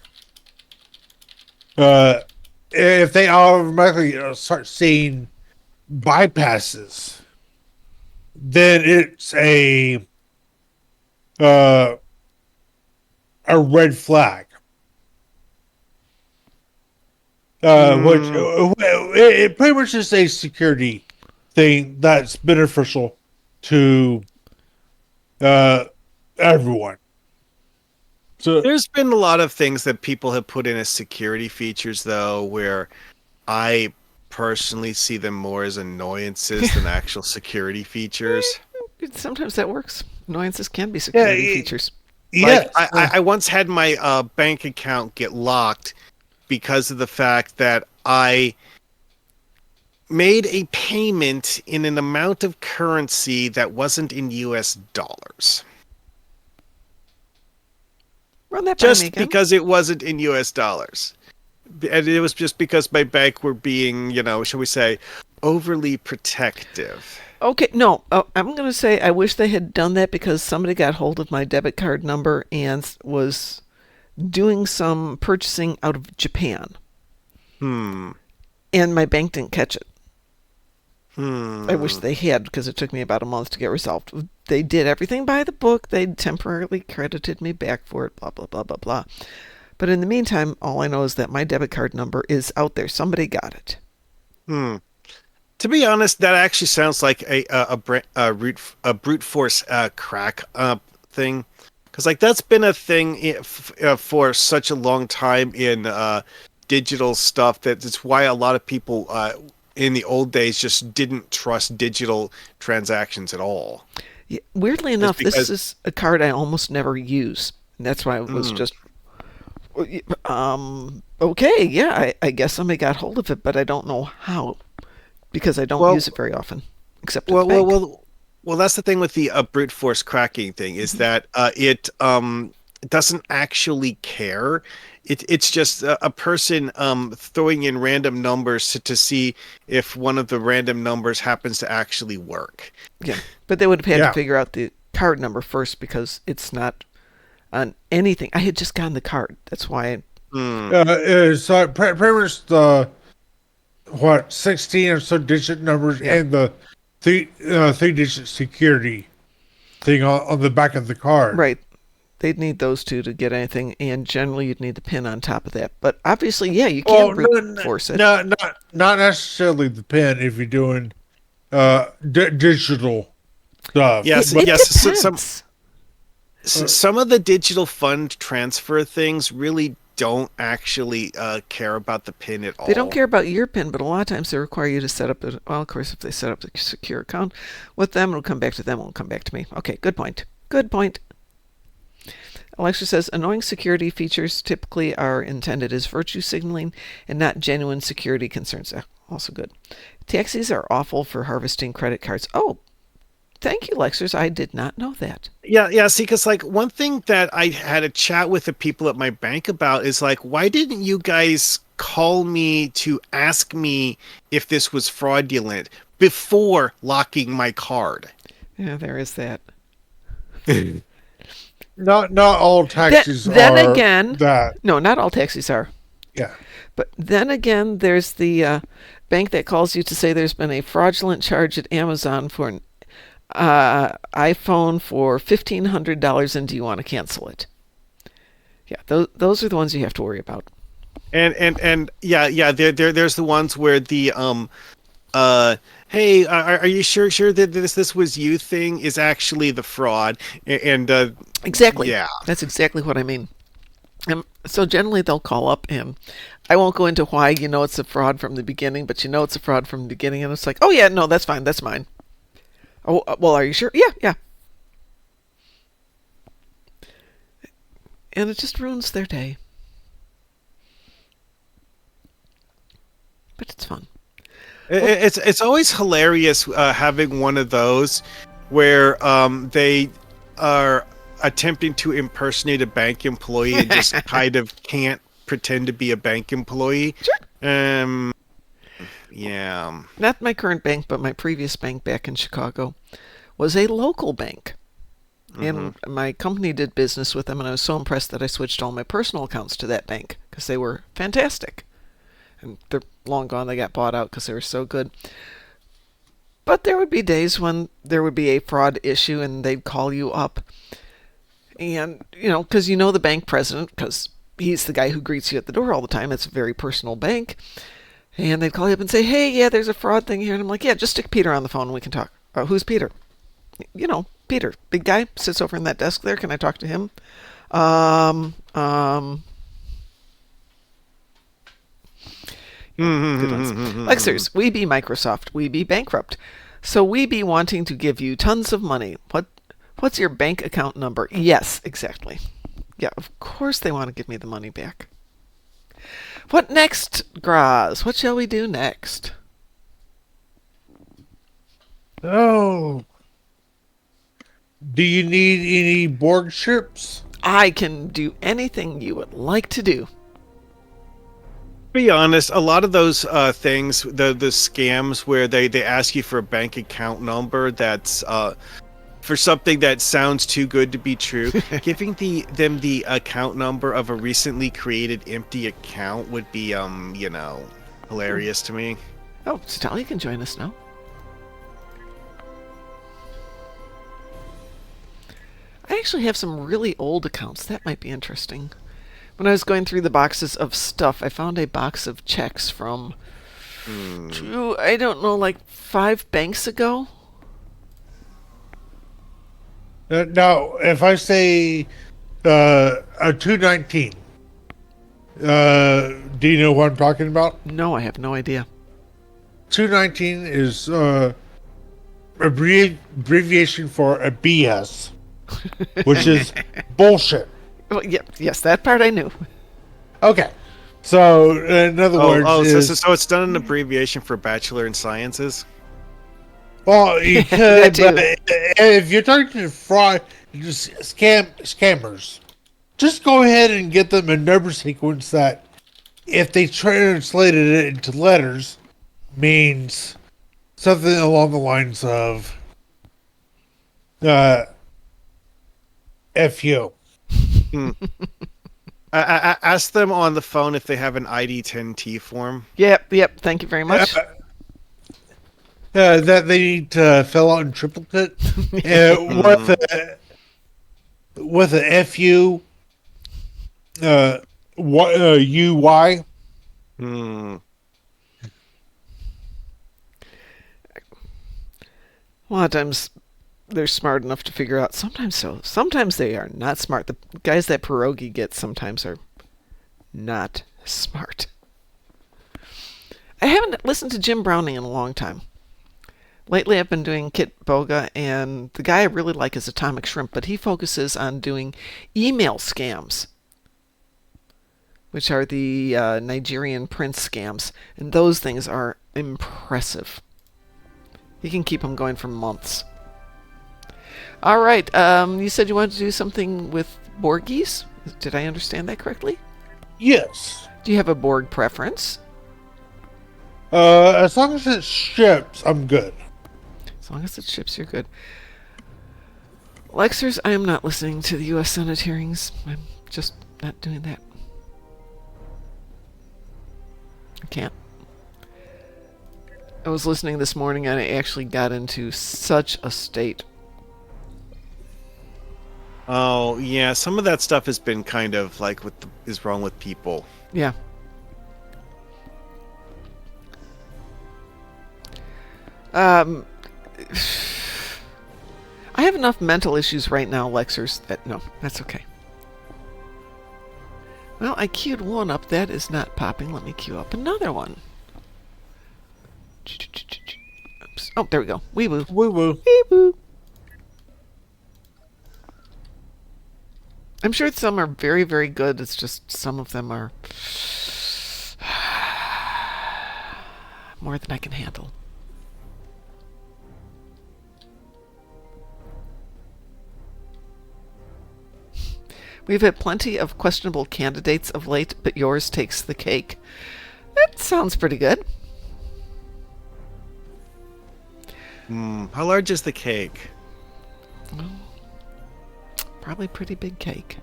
If they automatically start seeing bypasses, then it's a red flag. Which it pretty much is a security thing that's beneficial to everyone. So there's been a lot of things that people have put in as security features, though, where I personally see them more as annoyances than actual security features. Sometimes that works. Annoyances can be security features. Like, I once had my bank account get locked because of the fact that I made a payment in an amount of currency that wasn't in US dollars. Run that just because it wasn't in US dollars. And it was just because my bank were being, shall we say, overly protective. Okay, no, I'm going to say I wish they had done that because somebody got hold of my debit card number and was doing some purchasing out of Japan. And my bank didn't catch it. I wish they had because it took me about a month to get resolved. they did everything by the book. They temporarily credited me back for it, blah, blah, blah, blah, blah. But in the meantime, all I know is that my debit card number is out there. Somebody got it. To be honest, that actually sounds like a brute force crack thing, because like that's been a thing for such a long time in digital stuff. That's why a lot of people in the old days just didn't trust digital transactions at all. Yeah, weirdly enough, this is a card I almost never use. And that's why it was just okay. Yeah, I guess somebody got hold of it, but I don't know how. Because I don't use it very often, except at the bank. Well, that's the thing with the brute force cracking thing is that it doesn't actually care. It's just a person throwing in random numbers to see if one of the random numbers happens to actually work. Yeah, but they would have had to figure out the card number first because it's not on anything. I had just gotten the card. That's why. So pretty much the 16 or so digit numbers and the three digit security thing on the back of the card. Right. They'd need those two to get anything, and generally you'd need the pin on top of that. But obviously, yeah, you can't brute force it. No, not necessarily the pin if you're doing digital stuff. Yes, Depends. Some of the digital fund transfer things really don't actually care about the pin at all. They don't care about your pin, but a lot of times they require you to set up well, of course, if they set up a secure account with them, it'll come back to them, it won't come back to me. Okay, good point. Good point. Alexa says, annoying security features typically are intended as virtue signaling and not genuine security concerns. Also good. Taxis are awful for harvesting credit cards. Oh, thank you, Lexers. I did not know that. Yeah. See, because like one thing that I had a chat with the people at my bank about is like, why didn't you guys call me to ask me if this was fraudulent before locking my card? Yeah, there is that. Not all taxis then are again, that. No, not all taxis are. Yeah. But then again, there's the bank that calls you to say there's been a fraudulent charge at Amazon for an iPhone for $1,500, and do you want to cancel it? Yeah, those are the ones you have to worry about. And yeah, there's the ones where the hey, are you sure that this was you thing is actually the fraud? And exactly, yeah, that's exactly what I mean. So generally they'll call up, and I won't go into why you know it's a fraud from the beginning, but you know it's a fraud from the beginning, and it's like, oh yeah, no, that's fine, that's mine. Oh, well, are you sure? Yeah. And it just ruins their day. But it's fun. It's always hilarious having one of those where they are attempting to impersonate a bank employee and just kind of can't pretend to be a bank employee. Sure. Yeah. Not my current bank, but my previous bank back in Chicago was a local bank. And my company did business with them, and I was so impressed that I switched all my personal accounts to that bank because they were fantastic. And they're long gone. They got bought out because they were so good. But there would be days when there would be a fraud issue, and they'd call you up. And, because you know the bank president, because he's the guy who greets you at the door all the time. It's a very personal bank. And they'd call you up and say, hey, yeah, there's a fraud thing here. And I'm like, yeah, just stick Peter on the phone and we can talk. Who's Peter? Peter, big guy, sits over in that desk there. Can I talk to him? Good ones. Lexers, we be Microsoft. We be bankrupt. So we be wanting to give you tons of money. What's your bank account number? Yes, exactly. Yeah, of course they want to give me the money back. What next, Graz? What shall we do next? Oh. Do you need any Borg ships? I can do anything you would like to do. Be honest, a lot of those things, the scams where they ask you for a bank account number that's for something that sounds too good to be true, giving them the account number of a recently created empty account would be hilarious to me. Oh, Stalli can join us now. actually have some really old accounts. That might be interesting. When I was going through the boxes of stuff, I found a box of checks from, I don't know, like 5 banks ago. Now, if I say a 219, do you know what I'm talking about? No, I have no idea. 219 is abbreviation for a BS, which is bullshit. Well, yeah, yes, that part I knew. Okay. So, in other words, so it's done an abbreviation for Bachelor in Sciences? well, you That could, too. but if you're talking to fraud, scammers, just go ahead and get them a number sequence that, if they translated it into letters, means something along the lines of FU. Ask them on the phone if they have an ID10T form. Yep. Thank you very much. That they need to fill out in triplicate with a FU UY. A lot of times they're smart enough to figure out. Sometimes so. Sometimes they are not smart. The guys that Pierogi gets sometimes are not smart. I haven't listened to Jim Browning in a long time. Lately I've been doing Kit Boga, and the guy I really like is Atomic Shrimp, but he focuses on doing email scams, which are the Nigerian prince scams, and those things are impressive. You can keep them going for months. All right, you said you wanted to do something with Borgies? Did I understand that correctly? Yes. Do you have a Borg preference? As long as it ships, I'm good. As long as it ships, you're good. Lexers, I am not listening to the U.S. Senate hearings. I'm just not doing that. I can't. I was listening this morning and I actually got into such a state. Oh, yeah, some of that stuff has been kind of like what is wrong with people. Yeah. I have enough mental issues right now, Lexers, that no, that's okay. Well, I queued one up. That is not popping. Let me queue up another one. Oops. Oh, there we go. Wee woo. Woo woo. Wee woo. I'm sure some are very, very good. It's just some of them are more than I can handle. We've had plenty of questionable candidates of late, but yours takes the cake. That sounds pretty good. How large is the cake? Well, probably pretty big cake.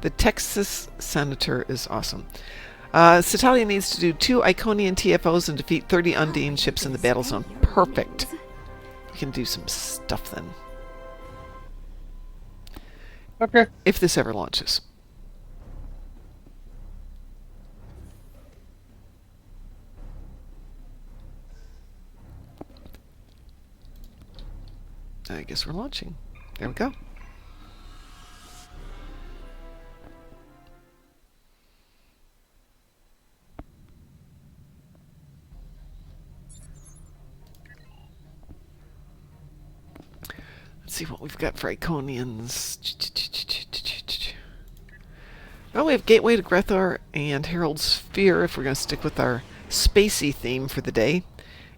The Texas senator is awesome. Citalia needs to do 2 Iconian TFOs and defeat 30 Undine ships in the battle zone. Perfect. We can do some stuff then. Okay. If this ever launches. I guess we're launching. There we go. Let's see what we've got for Iconians. Well, we have Gateway to Grethor and Herald's Sphere, if we're going to stick with our spacey theme for the day.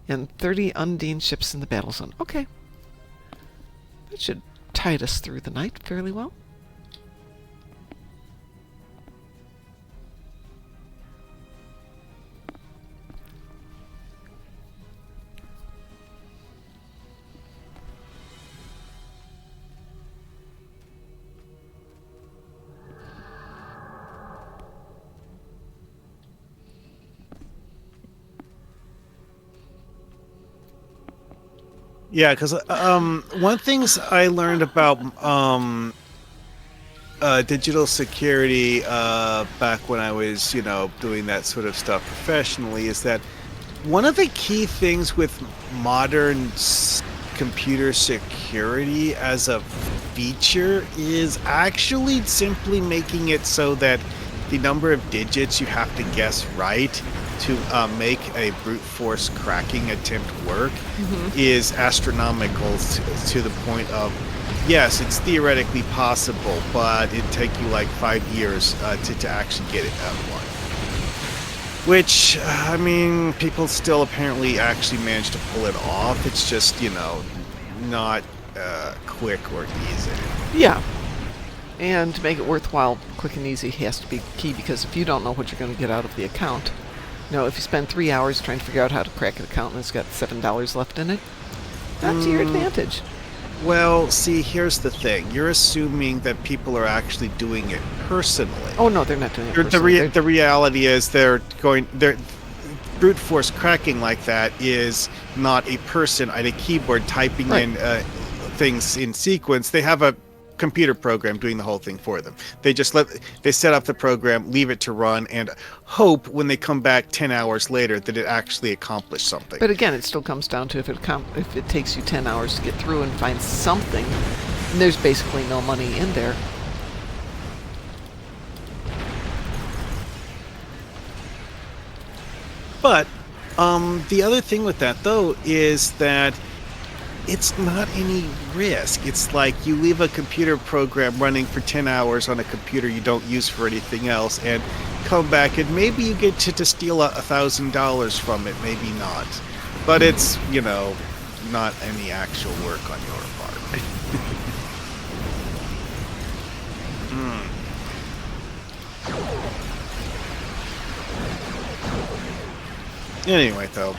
And 30 Undine ships in the battle zone. Okay. That should tide us through the night fairly well. Yeah, because one things I learned about digital security back when I was, doing that sort of stuff professionally is that one of the key things with modern computer security as a feature is actually simply making it so that the number of digits you have to guess right to make a brute force cracking attempt work is astronomical to the point of, yes, it's theoretically possible, but it'd take you like 5 years to actually get it one. Which, I mean, people still apparently actually manage to pull it off. It's just, not quick or easy. Yeah. And to make it worthwhile, quick and easy has to be key, because if you don't know what you're going to get out of the account, if you spend 3 hours trying to figure out how to crack an account and it's got $7 left in it, that's your advantage. Well, see, here's the thing. You're assuming that people are actually doing it personally. Oh, no, they're not doing it personally. The reality is they're brute force cracking like that is not a person at a keyboard typing in things in sequence. They have a computer program doing the whole thing for them. They set up the program, leave it to run, and hope when they come back 10 hours later that it actually accomplished something. But again, it still comes down to if it takes you 10 hours to get through and find something, there's basically no money in there. But the other thing with that, though, is that it's not any risk. It's like you leave a computer program running for 10 hours on a computer you don't use for anything else and come back and maybe you get to steal $1,000 from it, maybe not. But it's, not any actual work on your part. Anyway, though,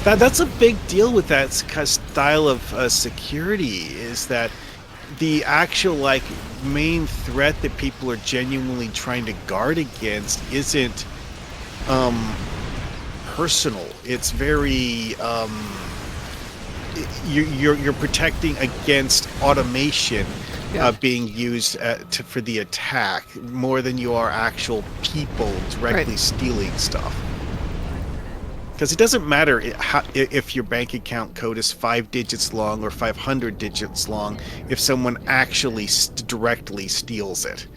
that's a big deal with that style of security, is that the actual main threat that people are genuinely trying to guard against isn't personal. It's very you're protecting against automation being used for the attack more than you are actual people directly stealing stuff. Because it doesn't matter if your bank account code is 5 digits long or 500 digits long if someone actually directly steals it.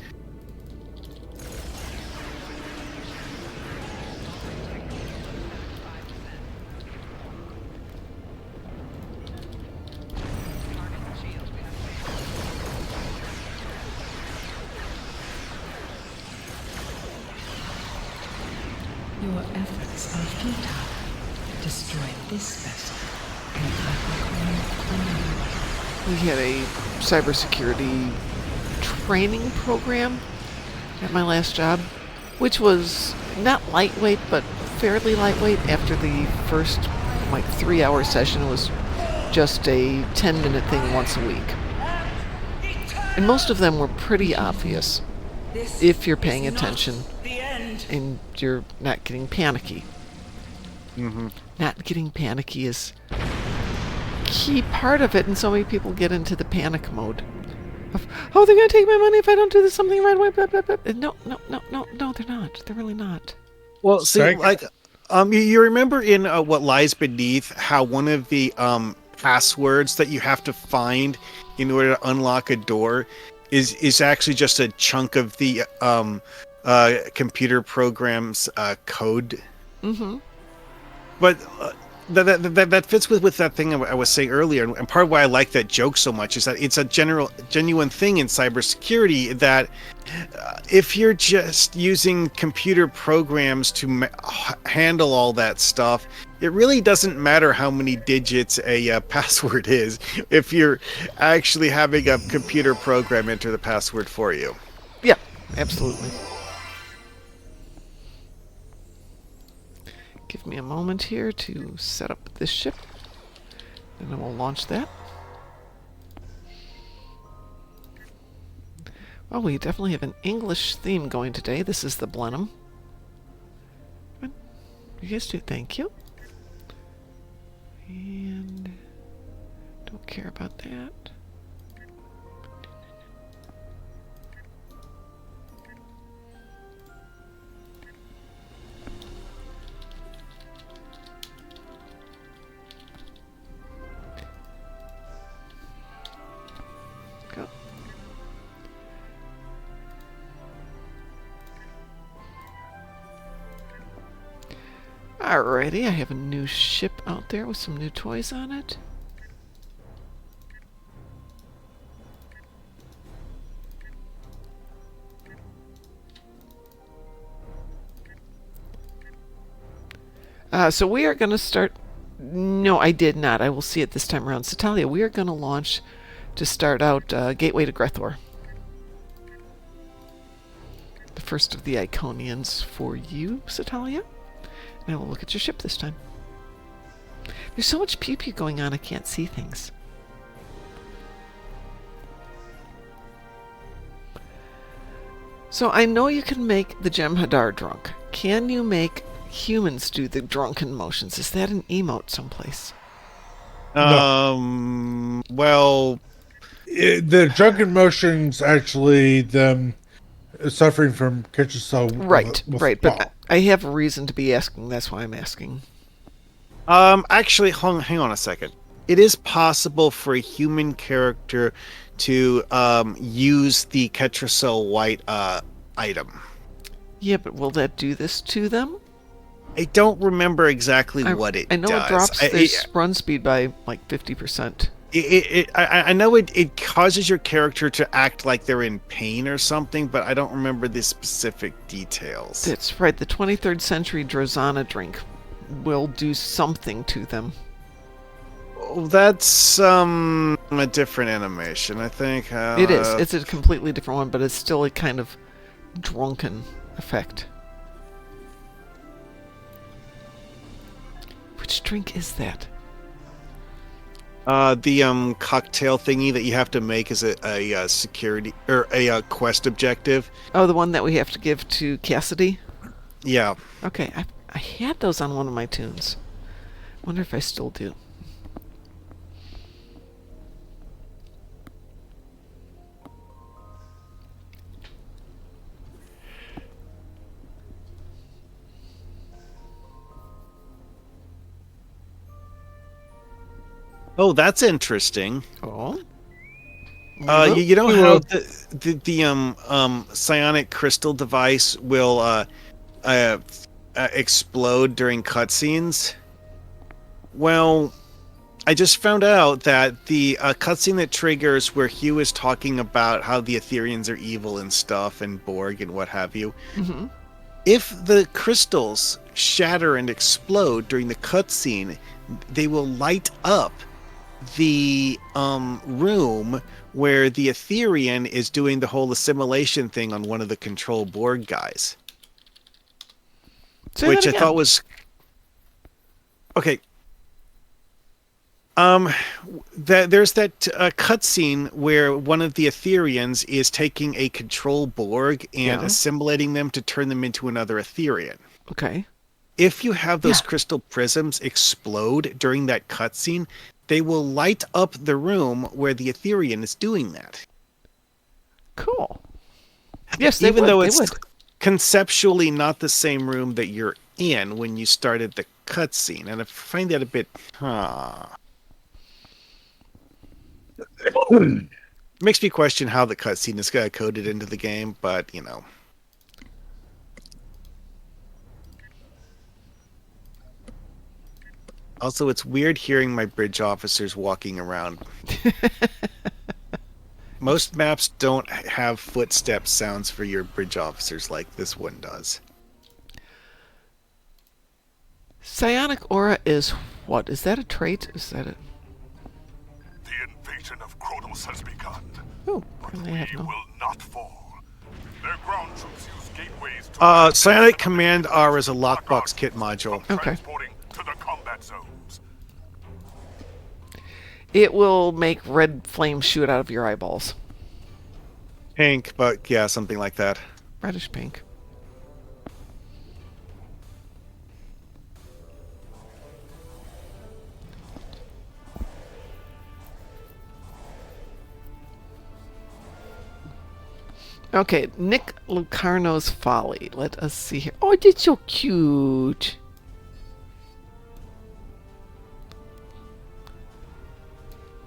Your efforts are futile. Destroy this vessel, and I will We had a cybersecurity training program at my last job, which was not lightweight, but fairly lightweight. After the first 3-hour session, it was just a 10-minute thing once a week. And most of them were pretty obvious if you're paying attention and you're not getting panicky. Not getting panicky is a key part of it, and so many people get into the panic mode of, oh, they're going to take my money if I don't do this something right away, blah, blah, blah. No, they're not. They're really not. Well, see, you remember in What Lies Beneath how one of the passwords that you have to find in order to unlock a door is actually just a chunk of the computer program's code. But that fits with that thing I was saying earlier, and part of why I like that joke so much is that it's a genuine thing in cybersecurity that if you're just using computer programs to handle all that stuff, it really doesn't matter how many digits a password is if you're actually having a computer program enter the password for you. Yeah, absolutely. Give me a moment here to set up this ship, and then we'll launch that. Well, we definitely have an English theme going today. This is the Blenheim. You guys do, thank you. And care about that. Go. Alrighty, I have a new ship out there with some new toys on it. So we are going to start... No, I did not. I will see it this time around. Satalia, we are going to launch to start out Gateway to Grethor. The first of the Iconians for you, Satalia. And I will look at your ship this time. There's so much pew-pew going on, I can't see things. So I know you can make the Jem'Hadar drunk. Can you make humans do the drunken motions? Is that an emote someplace? No. Well, the drunken motions actually them suffering from kitchen cell. Right, right. But I have a reason to be asking. That's why I'm asking. actually, hang on a second. It is possible for a human character to use the Ketracel White item. Yeah, but will that do this to them? I don't remember exactly what it does. I know it drops their run speed by like 50%. I know it causes your character to act like they're in pain or something, but I don't remember the specific details. That's right. The 23rd century Drozana drink will do something to them. Oh, that's a different animation, I think. It is. It's a completely different one, but it's still a kind of drunken effect. Which drink is that? The cocktail thingy that you have to make is a security or a quest objective. Oh, the one that we have to give to Cassidy? Yeah. Okay, I had those on one of my tunes. Wonder if I still do. Oh, that's interesting. Oh. You know how the psionic crystal device will explode during cutscenes? Well, I just found out that the cutscene that triggers where Hugh is talking about how the Ethereans are evil and stuff, and Borg and what have you. Mm-hmm. If the crystals shatter and explode during the cutscene, they will light up the room where the Etherean is doing the whole assimilation thing on one of the Control Borg guys. Which I thought was... Okay. There's that cutscene where one of the Ethereans is taking a Control Borg and assimilating them to turn them into another Etherean. Okay. If you have those crystal prisms explode during that cutscene, they will light up the room where the Etherean is doing that. Cool. Yes, even though it's conceptually not the same room that you're in when you started the cutscene, and I find that a bit, makes me question how the cutscene is coded into the game, but you know. Also, it's weird hearing my bridge officers walking around. Most maps don't have footstep sounds for your bridge officers like this one does. Psionic aura is what? Is that a trait? Is that it? The invasion of Kronos has begun. Oh, but I we have no. will not fall. Their ground troops use gateways to Psionic Command R is a lockbox kit module. Okay. transporting to the combat zones. It will make red flames shoot out of your eyeballs. Pink, but yeah, something like that. Reddish pink. Okay, Nick Lucarno's Folly. Let us see here. Oh, it's so cute.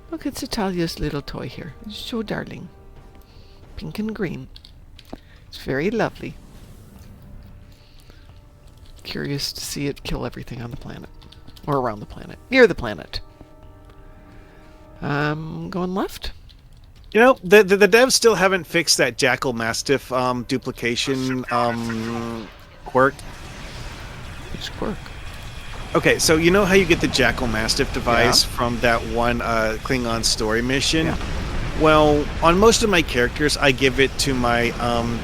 Look, it's Italia's little toy here. It's so darling. Pink and green. It's very lovely. Curious to see it kill everything on the planet. Or around the planet. Near the planet. Going left? You know, the devs still haven't fixed that Jackal Mastiff duplication quirk. Which quirk? Okay, so you know how you get the Jackal Mastiff device from that one Klingon story mission? Yeah. Well, on most of my characters, I give it to my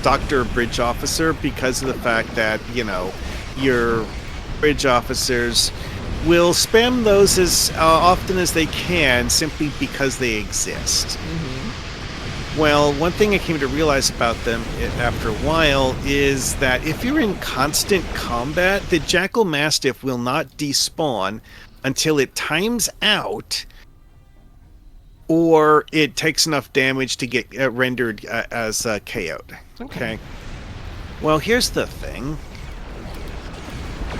Doctor Bridge Officer because of the fact that, you know, your bridge officers will spam those as often as they can simply because they exist. Mm-hmm. Well, one thing I came to realize about them after a while is that if you're in constant combat, the Jackal Mastiff will not despawn until it times out or it takes enough damage to get rendered as KO'd. Okay. Well, here's the thing.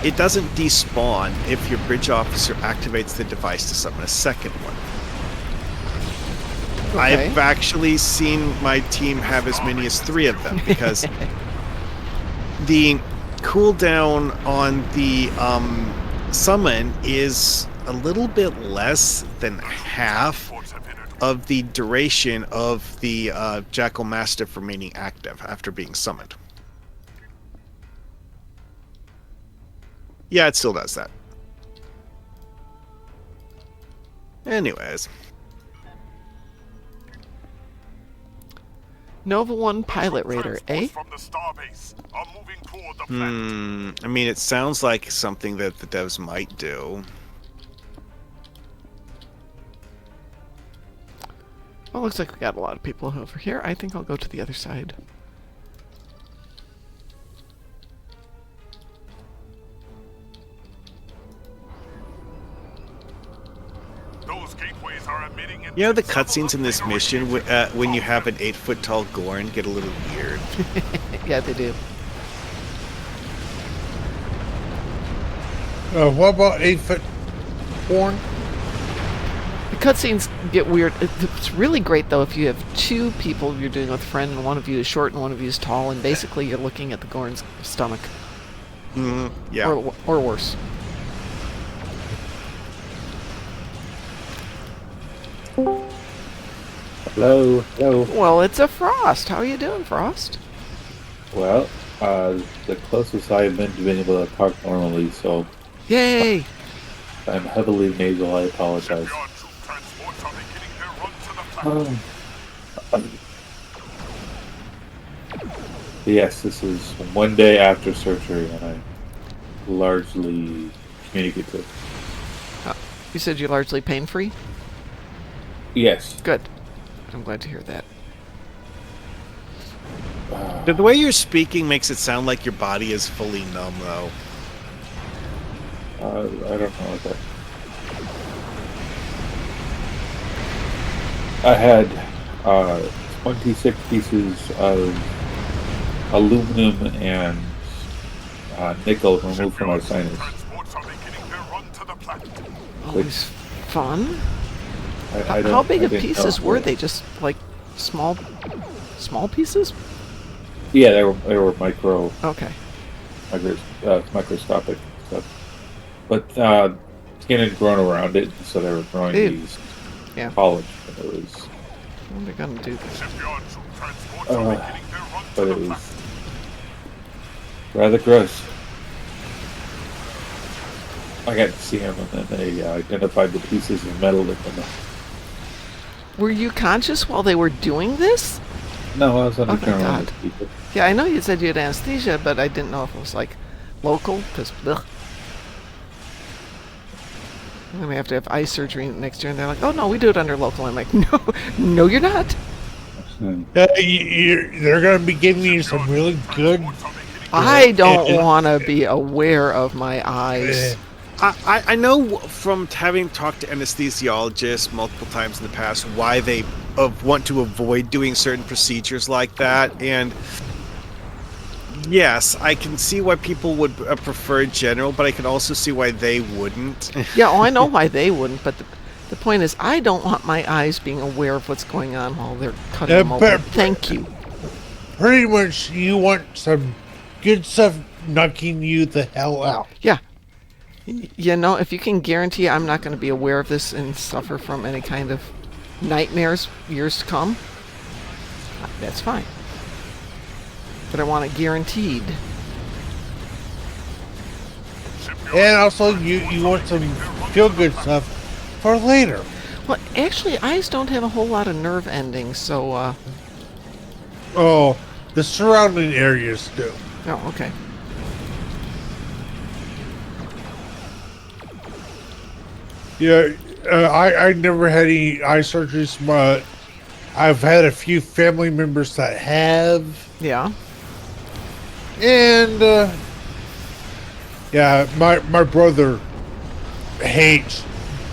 It doesn't despawn if your bridge officer activates the device to summon a second one. Okay. I've actually seen my team have as many as 3 of them because the cooldown on the summon is a little bit less than half of the duration of the Jackal Mastiff remaining active after being summoned. Yeah, it still does that. Anyways. Nova 1 pilot radar, eh? I mean, it sounds like something that the devs might do. Well, looks like we got a lot of people over here. I think I'll go to the other side. You know, the cutscenes in this mission, when you have an 8-foot-tall Gorn, get a little weird. Yeah, they do. What about 8-foot Gorn? The cutscenes get weird. It's really great, though, if you have 2 people you're doing with a friend, and one of you is short and one of you is tall, and basically you're looking at the Gorn's stomach. Yeah. Or worse. Hello, hello. Well, it's a Frost. How are you doing, Frost? Well, the closest I've been to being able to talk normally, so... Yay! I'm heavily nasal, I apologize. Yes, this is one day after surgery, and I'm largely communicative. You said you're largely pain-free? Yes. Good. I'm glad to hear that. The way you're speaking makes it sound like your body is fully numb, though. I don't know what that... I had 26 pieces of aluminum and nickel removed from my sinus. Always fun. I How big of didn't pieces know. were they? Just like small pieces? Yeah, they were Okay. microscopic stuff. But skin had grown around it, so they were growing these polished. And it was. When are they gonna do this? But it was rather gross. I got to see them, and then they identified the pieces of metal that them. Were you conscious while they were doing this? No, I was under Oh my general God. anesthesia. Yeah, I know you said you had anesthesia, but I didn't know if it was like local. Because I'm gonna have to have eye surgery next year, and they're like, "Oh no, we do it under local." I'm like, "No, no, you're not." They're going to be giving you some really good... I don't want to be aware of my eyes. I know from having talked to anesthesiologists multiple times in the past why they want to avoid doing certain procedures like that. And yes, I can see why people would prefer general, but I can also see why they wouldn't. Yeah, I know why they wouldn't, but the point is, I don't want my eyes being aware of what's going on while they're cutting them open. Thank you. Pretty much, you want some good stuff knocking you the hell out. Yeah. If you can guarantee I'm not going to be aware of this and suffer from any kind of nightmares years to come, that's fine. But I want it guaranteed. And also, you want some feel-good stuff for later. Well, actually, eyes don't have a whole lot of nerve endings, so, Oh, the surrounding areas do. Oh, okay. Yeah, I never had any eye surgeries, but I've had a few family members that have. Yeah. And, yeah, my brother hates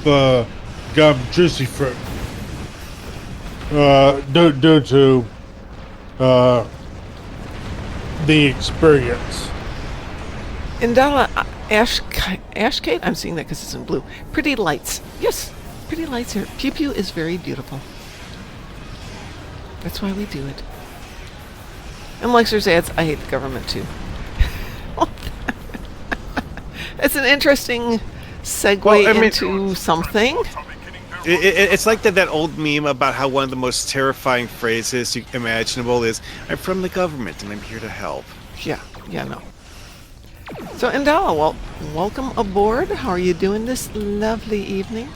the gum Juicy Fruit. Due to, the experience. Indala Ashkate? I'm seeing that because it's in blue. Pretty lights. Yes, pretty lights here. Pew Pew is very beautiful. That's why we do it. And Lexer's adds, I hate the government too. It's an interesting segue into something. It's like that old meme about how one of the most terrifying phrases imaginable is, I'm from the government and I'm here to help. Yeah, no. So, Indala, well, welcome aboard. How are you doing this lovely evening?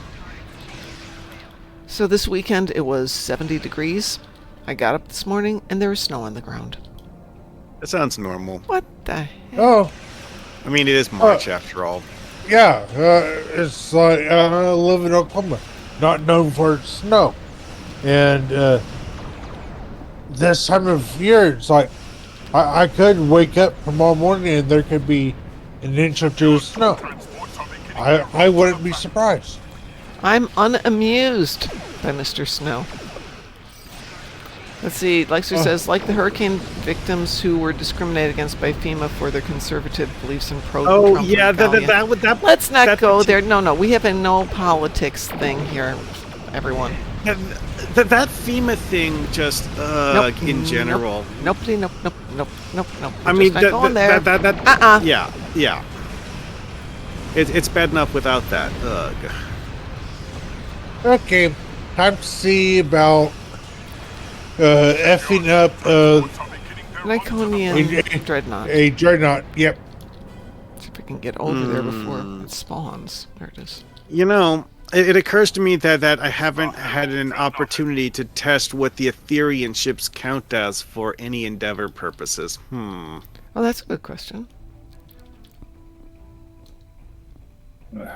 So this weekend it was 70 degrees. I got up this morning and there was snow on the ground. That sounds normal. What the heck? Oh. I mean, it is March after all. Yeah, it's like I live in Oklahoma, not known for its snow. And this time of year, it's like I could wake up tomorrow morning and there could be an inch or two of snow. I wouldn't be surprised. I'm unamused by Mr. Snow. Let's see, Lexer says, like the hurricane victims who were discriminated against by FEMA for their conservative beliefs and pro Oh, Trump yeah, that let's not go there. No, we have a no politics thing here, everyone. That FEMA thing just, nope, in general. Nope. I mean, not going there. Yeah. It's bad enough without that. Ugh. Okay, time to see about effing up an Iconian dreadnought. A dreadnought, yep. See if we can get over there before it spawns. There it is. You know, it occurs to me that I haven't had an opportunity to test what the Etherean ships count as for any Endeavor purposes. Oh, that's a good question. There's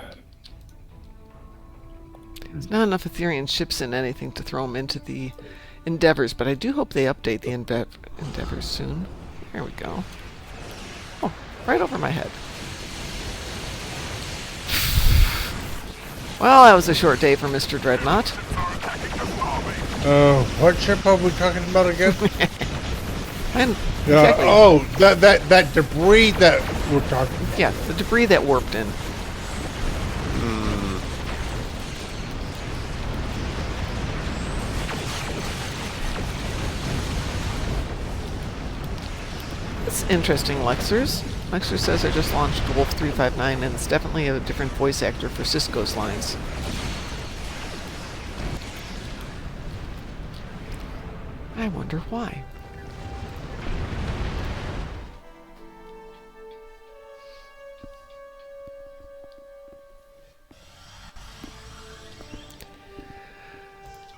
not enough Etherean ships in anything to throw them into the Endeavors, but I do hope they update the Endeavors soon. Here we go. Oh, right over my head. Well, that was a short day for Mr. Dreadnought. What ship are we talking about again? Exactly. Oh, that debris that we're talking about. Yeah, the debris that warped in. It's interesting, Lexers. Lexer says I just launched Wolf 359 and it's definitely a different voice actor for Cisco's lines. I wonder why.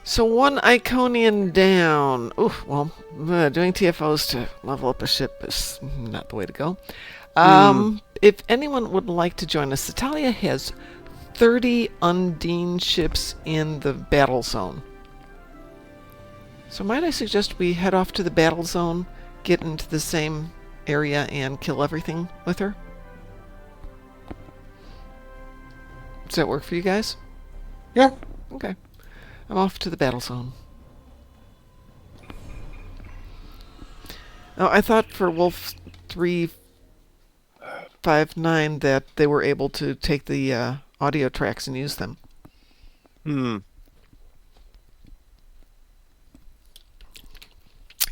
So one Iconian down. Oof, well, doing TFOs to level up a ship is not the way to go. If anyone would like to join us, Italia has 30 Undine ships in the battle zone. So might I suggest we head off to the battle zone, get into the same area, and kill everything with her? Does that work for you guys? Yeah. Okay. I'm off to the battle zone. Oh, I thought for Wolf 359 that they were able to take the audio tracks and use them.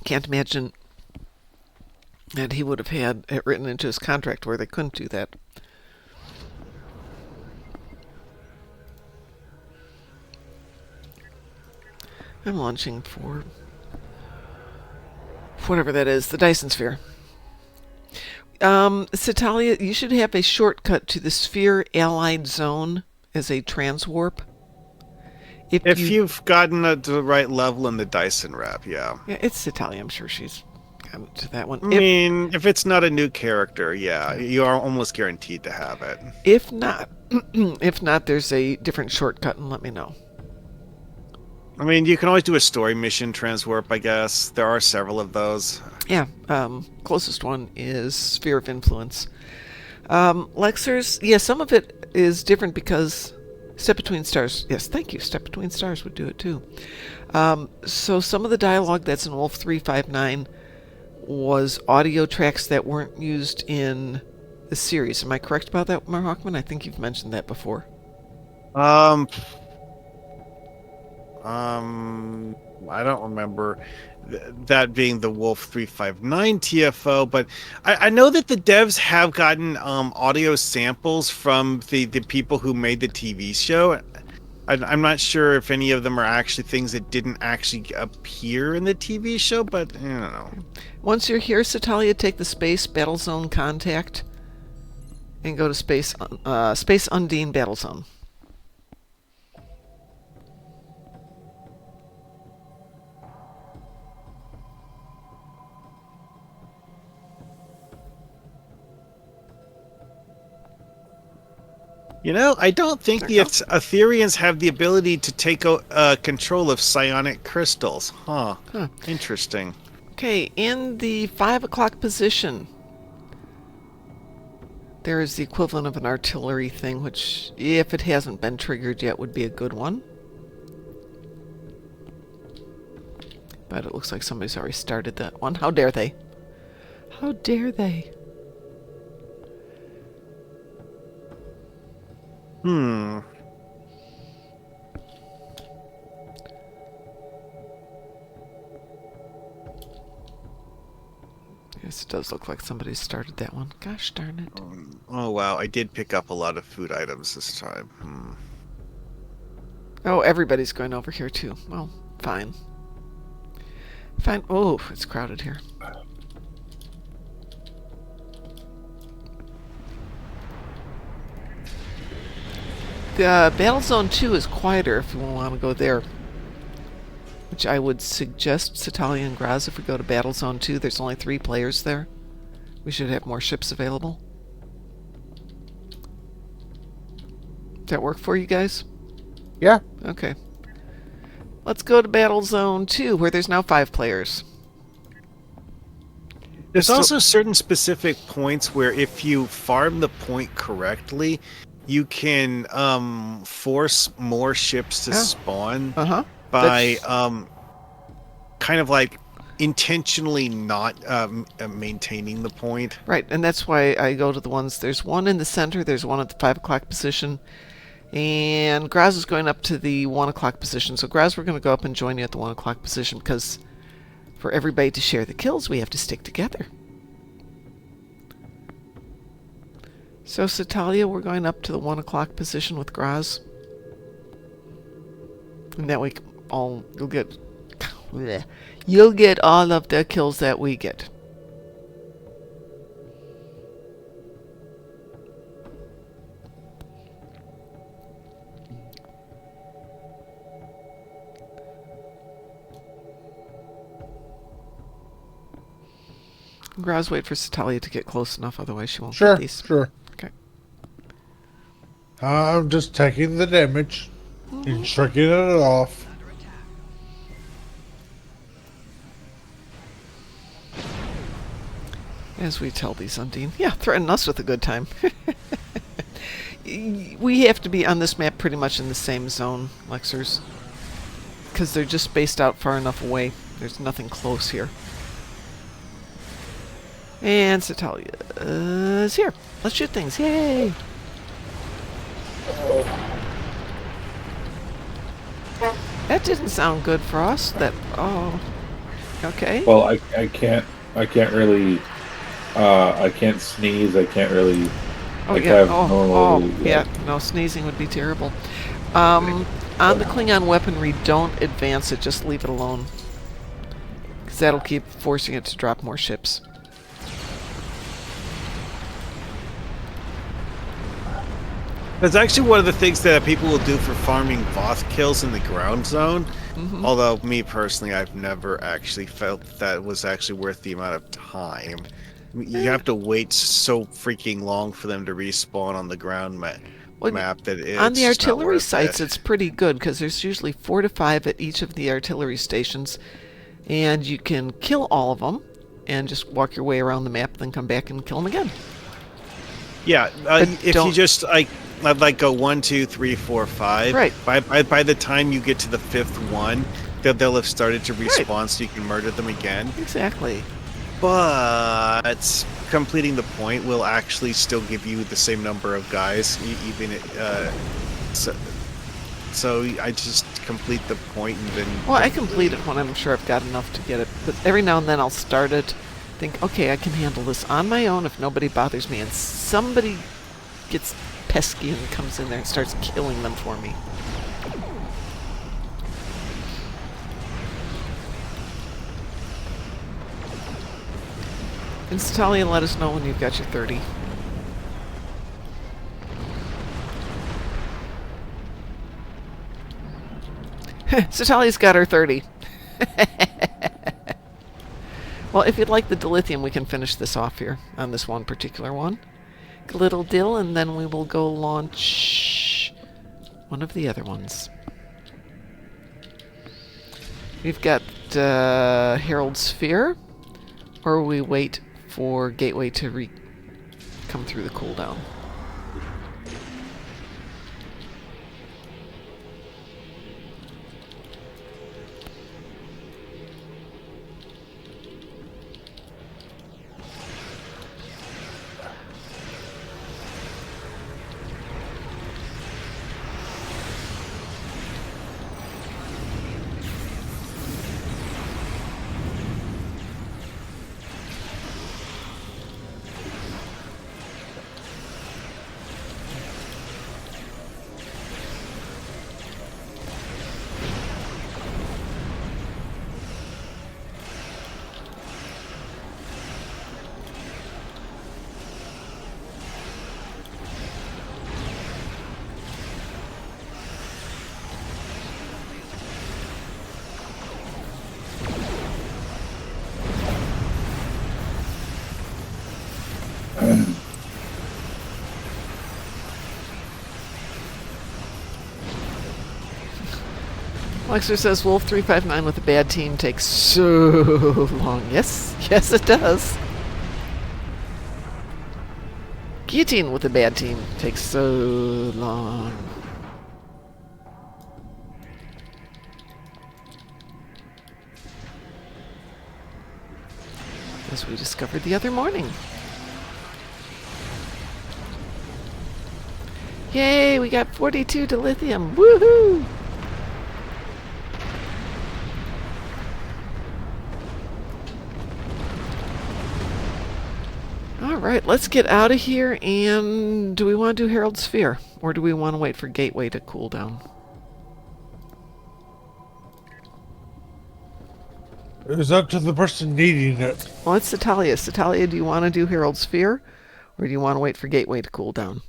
Can't imagine that he would have had it written into his contract where they couldn't do that. I'm launching for whatever that is, the Dyson Sphere. Citalia, you should have a shortcut to the Sphere Allied Zone as a transwarp. If you've gotten to the right level in the Dyson wrap, yeah. Yeah, it's Citalia. I'm sure she's gotten to that one. I mean, if it's not a new character, yeah, you are almost guaranteed to have it. If not, there's a different shortcut, and let me know. I mean, you can always do a story mission transwarp, I guess. There are several of those. Yeah, closest one is Sphere of Influence. Lexers, yeah, some of it is different because Step Between Stars. Yes, thank you. Step Between Stars would do it too. So some of the dialogue that's in Wolf 359 was audio tracks that weren't used in the series. Am I correct about that, Mar Hawkman? I think you've mentioned that before. I don't remember that being the Wolf 359 TFO, but I know that the devs have gotten audio samples from the people who made the TV show. I'm not sure if any of them are actually things that didn't actually appear in the TV show, but I don't know. Once you're here, Citalia, take the Space Battle Zone contact and go to Space Undine Battle Zone. You know, I don't think the Aetherians have the ability to take control of psionic crystals. Huh. Interesting. Okay, in the 5 o'clock position, there is the equivalent of an artillery thing, which, if it hasn't been triggered yet, would be a good one. But it looks like somebody's already started that one. How dare they? How dare they? Yes, it does look like somebody started that one. Gosh darn it. Oh, wow. I did pick up a lot of food items this time. Oh, everybody's going over here, too. Well, fine. Fine. Oh, it's crowded here. The Battle Zone 2 is quieter if you want to go there. Which I would suggest Citalia and Graz if we go to Battle Zone 2. There's only 3 players there. We should have more ships available. Does that work for you guys? Yeah. Okay. Let's go to Battle Zone 2, where there's now 5 players. There's also certain specific points where if you farm the point correctly, you can force more ships to spawn by kind of like intentionally not maintaining the point. Right, and that's why I go to the ones. There's one in the center, there's one at the 5 o'clock position, and Graz is going up to the 1 o'clock position. So Graz, we're going to go up and join you at the 1 o'clock position, because for everybody to share the kills, we have to stick together. So, Citalia, we're going up to the 1 o'clock position with Graz. And that way, you'll get all of the kills that we get. Graz, wait for Citalia to get close enough, otherwise she won't get these. Sure. Okay. I'm just taking the damage and shrinking it off. As we tell these Undine. Yeah, threaten us with a good time. We have to be on this map pretty much in the same zone, Lexers. Because they're just spaced out far enough away. There's nothing close here. And Satalia is here. Let's shoot things. Yay! That didn't sound good for us. Okay. Well, I can't really, I can't sneeze. I can't really. Oh yeah. Yeah. No, sneezing would be terrible. On the Klingon weaponry, don't advance it. Just leave it alone, because that'll keep forcing it to drop more ships. That's actually one of the things that people will do for farming Voth kills in the ground zone. Mm-hmm. Although, me personally, I've never actually felt that was actually worth the amount of time. You have to wait so freaking long for them to respawn on the ground map that it's on the artillery sites, it's pretty good, because there's usually 4 to 5 at each of the artillery stations, and you can kill all of them and just walk your way around the map, then come back and kill them again. Yeah, if you just I'd go 1, 2, 3, 4, 5. Right. By the time you get to the 5th one, they'll have started to respawn, so you can murder them again. Exactly. But completing the point will actually still give you the same number of guys, even so I just complete the point and then. Well, I complete it when I'm sure I've got enough to get it, but every now and then I'll start it, think, okay, I can handle this on my own if nobody bothers me, and somebody gets pesky and comes in there and starts killing them for me. And Satalia, let us know when you've got your 30. Satalia's got her 30. Well, if you'd like the dilithium, we can finish this off here on this one particular one. Little dill, and then we will go launch one of the other ones. We've got Herald Sphere, or we wait for Gateway to come through the cooldown. Lexer says Wolf 359 with a bad team takes so long. Yes, yes it does. Guillotine with a bad team takes so long. As we discovered the other morning. Yay, we got 42 dilithium. Woohoo! Alright, let's get out of here, and do we want to do Herald Sphere? Or do we want to wait for Gateway to cool down? It's up to the person needing it. Well, it's Satalia. Satalia, do you want to do Herald Sphere? Or do you want to wait for Gateway to cool down?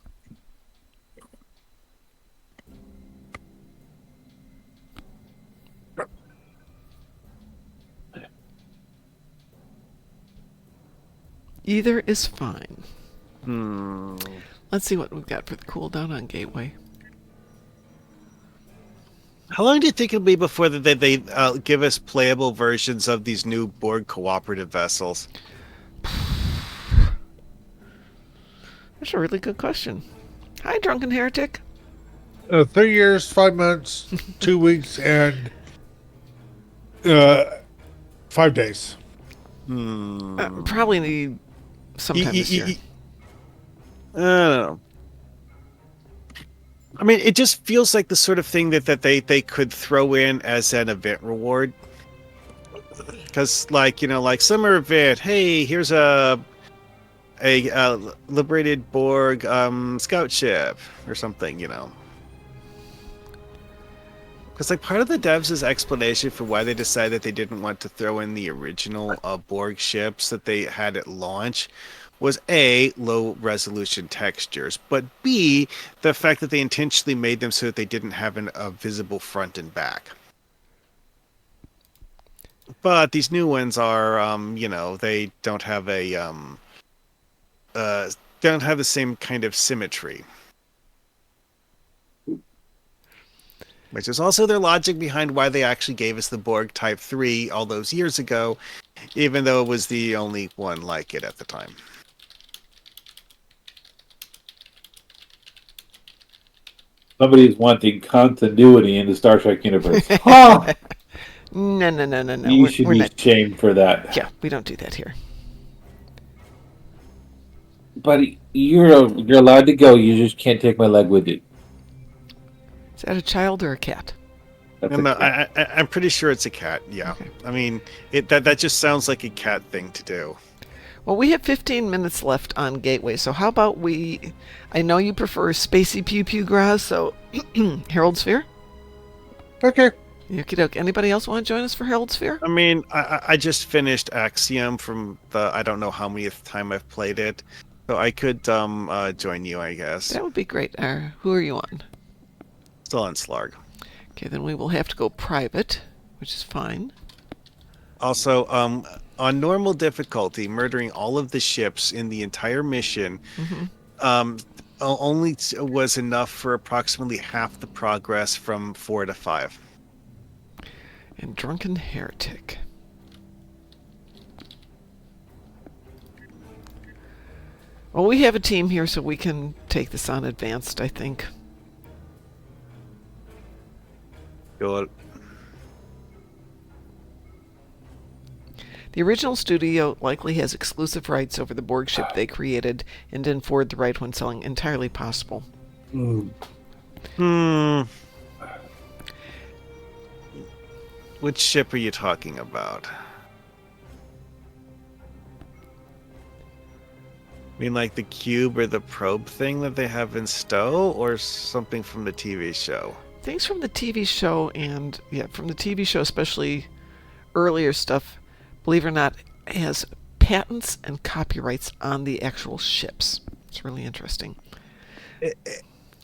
Either is fine. Let's see what we've got for the cooldown on Gateway. How long do you think it'll be before they give us playable versions of these new Borg cooperative vessels? That's a really good question. Hi, Drunken Heretic. 3 years, 5 months, 2 weeks, and 5 days. Probably need sometime this year. I don't know. I mean, it just feels like the sort of thing that they could throw in as an event reward. Because, like, like summer event, hey, here's a liberated Borg scout ship or something, Because, like, part of the devs' explanation for why they decided they didn't want to throw in the original Borg ships that they had at launch was A, low resolution textures, but B, the fact that they intentionally made them so that they didn't have a visible front and back. But these new ones are, they don't have don't have the same kind of symmetry. Which is also their logic behind why they actually gave us the Borg Type 3 all those years ago, even though it was the only one like it at the time. Somebody's wanting continuity in the Star Trek universe. Huh? No. You should be shamed for that. Yeah, we don't do that here. But you're allowed to go. You just can't take my leg with you. Is that a child or a cat? I'm pretty sure it's a cat. Yeah, okay. I mean, that just sounds like a cat thing to do. Well, we have 15 minutes left on Gateway, so how about I know you prefer spacey pew pew grass, so Herald Sphere? Okay. Okie doke. Anybody else want to join us for Herald Sphere? I mean, I just finished Axiom from I don't know how many time I've played it, so I could join you, I guess. That would be great. Who are you on? Still on Slarg. Okay, then we will have to go private, which is fine. Also, on normal difficulty, murdering all of the ships in the entire mission only was enough for approximately half the progress from 4 to 5. And Drunken Heretic. Well, we have a team here, so we can take this on advanced, I think. Good. The original studio likely has exclusive rights over the Borg ship they created and didn't forward the right when selling. Entirely possible. Which ship are you talking about? I mean, like the cube or the probe thing that they have in Stowe, or something from the TV show? Things from the TV show, and from the TV show, especially earlier stuff, believe it or not, has patents and copyrights on the actual ships. It's really interesting.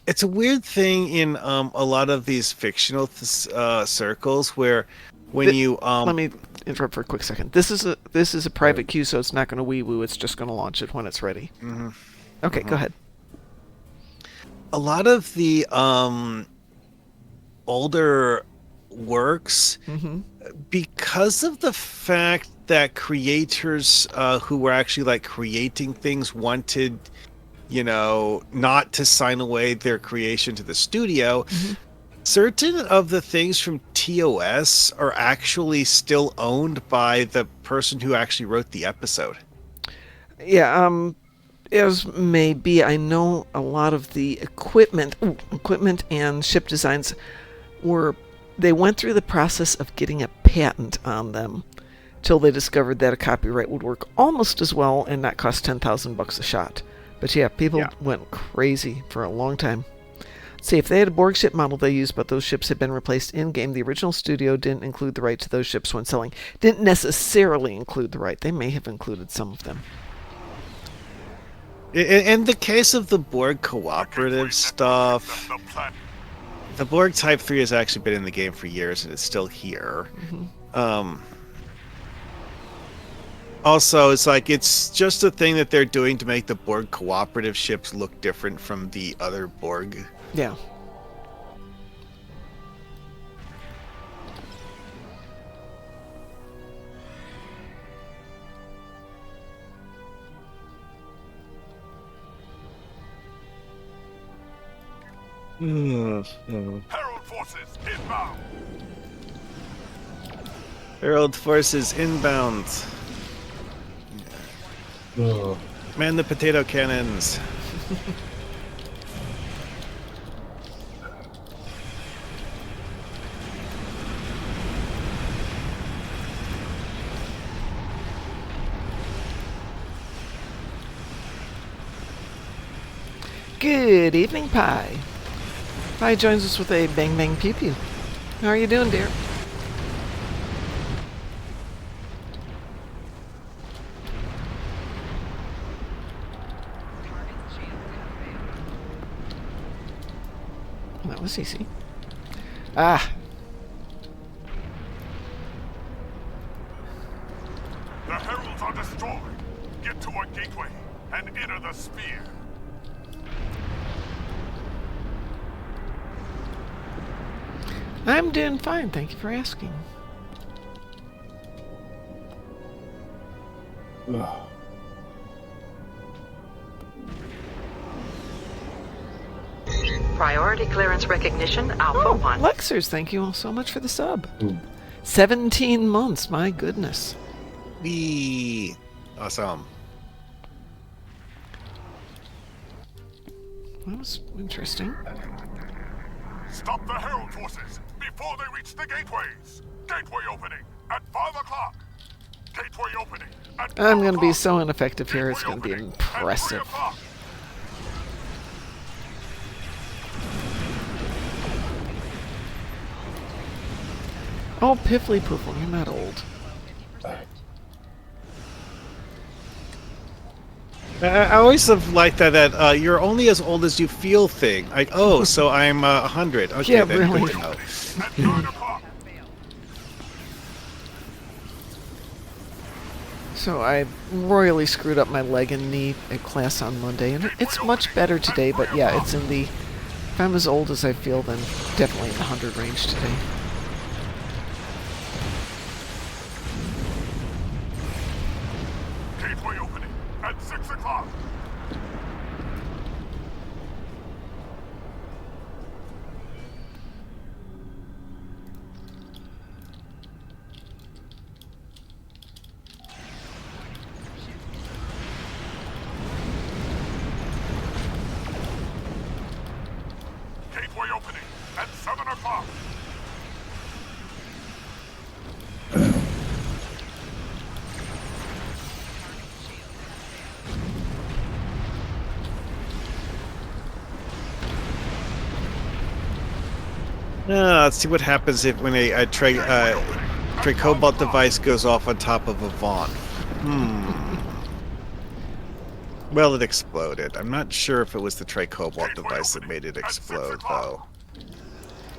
It's a weird thing in a lot of these fictional circles where when you let me interrupt for a quick second. This is a private queue, so it's not going to wee woo. It's just going to launch it when it's ready. Okay, go ahead. A lot of the older works, because of the fact that creators who were actually like creating things wanted, not to sign away their creation to the studio, certain of the things from TOS are actually still owned by the person who actually wrote the episode. Yeah, as may be, I know a lot of the equipment and ship designs they went through the process of getting a patent on them till they discovered that a copyright would work almost as well and not cost $10,000 a shot. But yeah, people went crazy for a long time. See, if they had a Borg ship model they used, but those ships had been replaced in-game, the original studio didn't include the right to those ships when selling. Didn't necessarily include the right. They may have included some of them. In the case of the Borg cooperative stuff, the Borg Type 3 has actually been in the game for years, and it's still here. Also, it's just a thing that they're doing to make the Borg cooperative ships look different from the other Borg. Yeah. Herald forces inbound. Herald forces inbound. Man the potato cannons. Good evening, Pi. Pi joins us with a bang bang pew pew. How are you doing, dear? That was easy. Ah. The heralds are destroyed. Get to a gateway and enter the sphere. I'm doing fine, thank you for asking. Priority clearance recognition, Alpha 1. Lexers, thank you all so much for the sub. 17 months, my goodness. Awesome. That was interesting. Stop the herald forces before they reach the gateways. Gateway opening at 5 o'clock. Gateway opening at 5 I'm going to be o'clock. so ineffective here, it's going to be impressive. Oh, Piffly Poofle, you're not old. I always have liked that you're only as old as you feel thing. Like, oh, so I'm 100. Okay, yeah, then really. good to know. So I royally screwed up my leg and knee at class on Monday, and it's much better today, but yeah, it's in the... If I'm as old as I feel, then definitely in the 100 range today. Gateway opening at 6 o'clock. Gateway opening at 7 o'clock. Let's see what happens if when a Trey Cobalt device goes off on top of a Vaughn. Well, it exploded. I'm not sure if it was the Trey Cobalt device that made it explode, though.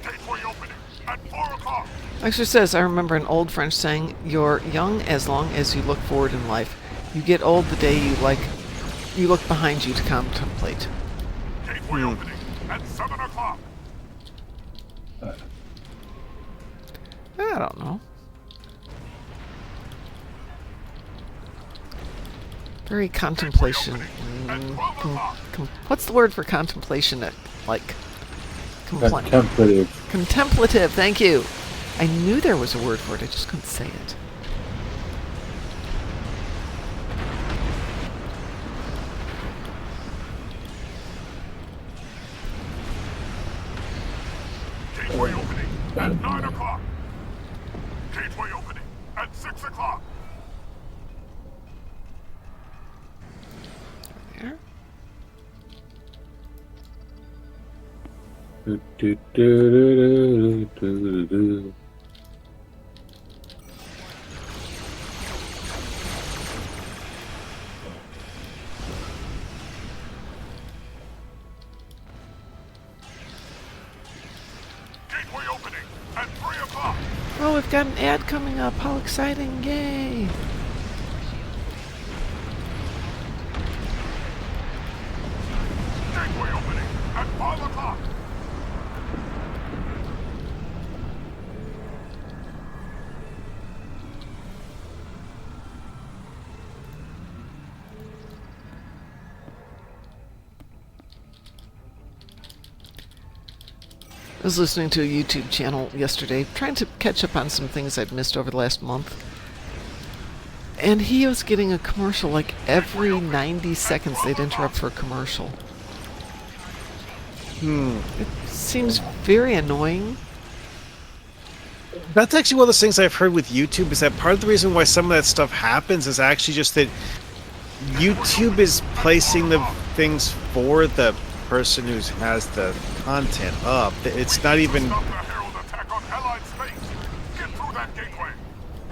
Gateway opening at 4 o'clock. Lexer says, I remember an old French saying, you're young as long as you look forward in life. You get old the day you look behind you to contemplate. Gateway opening at 7 o'clock. I don't know. Very contemplation. What's the word for contemplation? Like Contemplative. Contemplative. Thank you. I knew there was a word for it. I just couldn't say it. Gateway opening at 9 o'clock. Gateway opening at 6 o'clock. There. Gateway opening at 3 o'clock. Oh, we've got an ad coming up. How exciting. Yay. Gateway opening at 5 o'clock. I was listening to a YouTube channel yesterday, trying to catch up on some things I've missed over the last month. And he was getting a commercial like every 90 seconds. They'd interrupt for a commercial. It seems very annoying. That's actually one of those things I've heard with YouTube, is that part of the reason why some of that stuff happens is actually just that YouTube is placing the things for the person who has the content up. It's not even...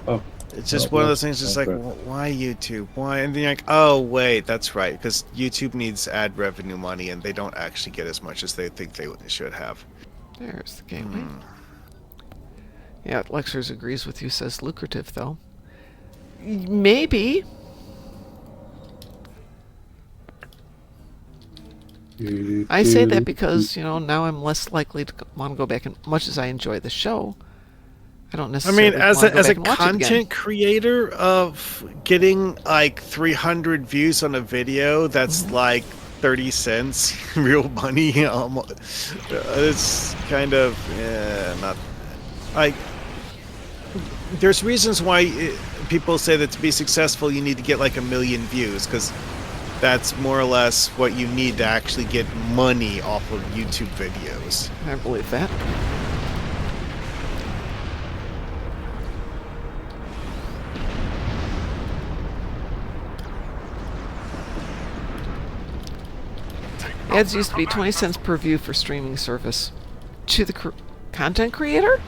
Oh. It's just one of those things, just like, why YouTube? Why? And then you're like, oh, wait, that's right, because YouTube needs ad revenue money, and they don't actually get as much as they think they should have. There's the gateway. Yeah, Lexers agrees with you, says lucrative, though. Maybe. I say that because, you know, now I'm less likely to want to go back, and much as I enjoy the show, I don't necessarily as a content creator of getting like 300 views on a video that's like 30 cents real money, it's kind of not like. There's reasons why people say that to be successful you need to get like 1 million views, because that's more or less what you need to actually get money off of YouTube videos. I believe that. Ads used to be 20 cents per view for streaming service. To the content creator?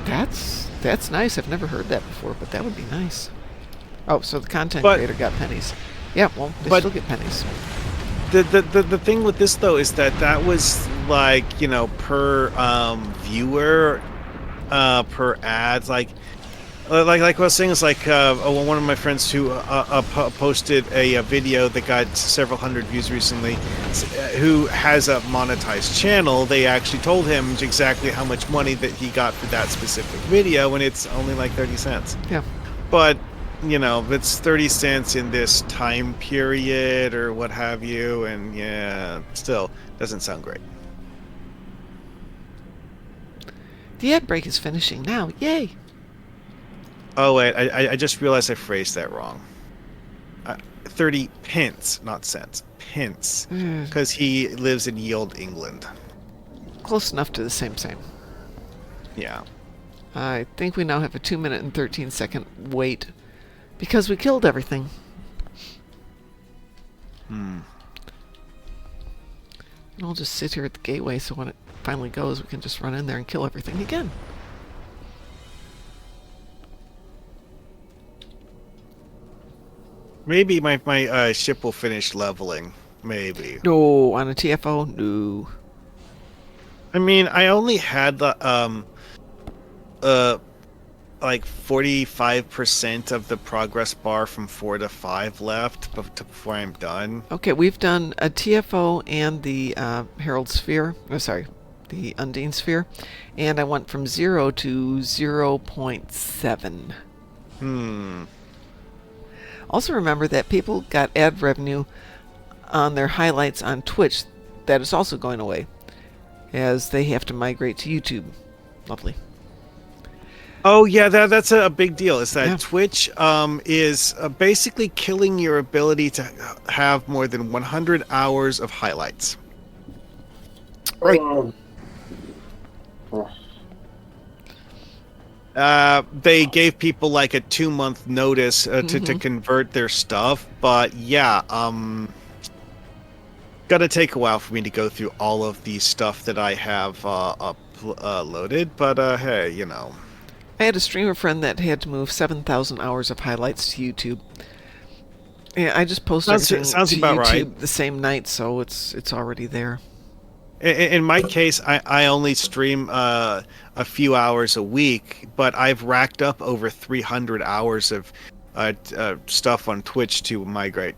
That's nice. I've never heard that before, but that would be nice. Oh, so the content creator got pennies. Yeah, well, they still get pennies. The thing with this though is that was like, you know, per viewer, per ads, like what I was saying is like one of my friends who posted a video that got several hundred views recently, who has a monetized channel. They actually told him exactly how much money that he got for that specific video, and it's only like 30 cents. Yeah. But, you know, it's 30 cents in this time period or what have you, and yeah, still doesn't sound great. The ad break is finishing now. Yay! Oh, wait, I just realized I phrased that wrong. 30 pence, not cents. Pence. Because he lives in Yield, England. Close enough to the same. Yeah. I think we now have a 2-minute and 13-second wait because we killed everything. And I'll just sit here at the gateway so when it finally goes, we can just run in there and kill everything again. Maybe my ship will finish leveling. Maybe. No, on a TFO? No. I mean, I only had the like 45% of the progress bar from 4 to 5 left before I'm done. Okay, we've done a TFO and the Herald Sphere. Oh, sorry, the Undine Sphere. And I went from 0 to 0.7. Also remember that people got ad revenue on their highlights on Twitch. That is also going away, as they have to migrate to YouTube. Lovely. Oh yeah, that's a big deal. Is that Twitch is basically killing your ability to have more than 100 hours of highlights. Right. They gave people like a 2-month notice to convert their stuff, but yeah, gonna take a while for me to go through all of the stuff that I have uploaded, but hey, you know. I had a streamer friend that had to move 7,000 hours of highlights to YouTube. Yeah, I just posted everything to YouTube the same night, so it's already there. In my case, I only stream a few hours a week, but I've racked up over 300 hours of stuff on Twitch to migrate.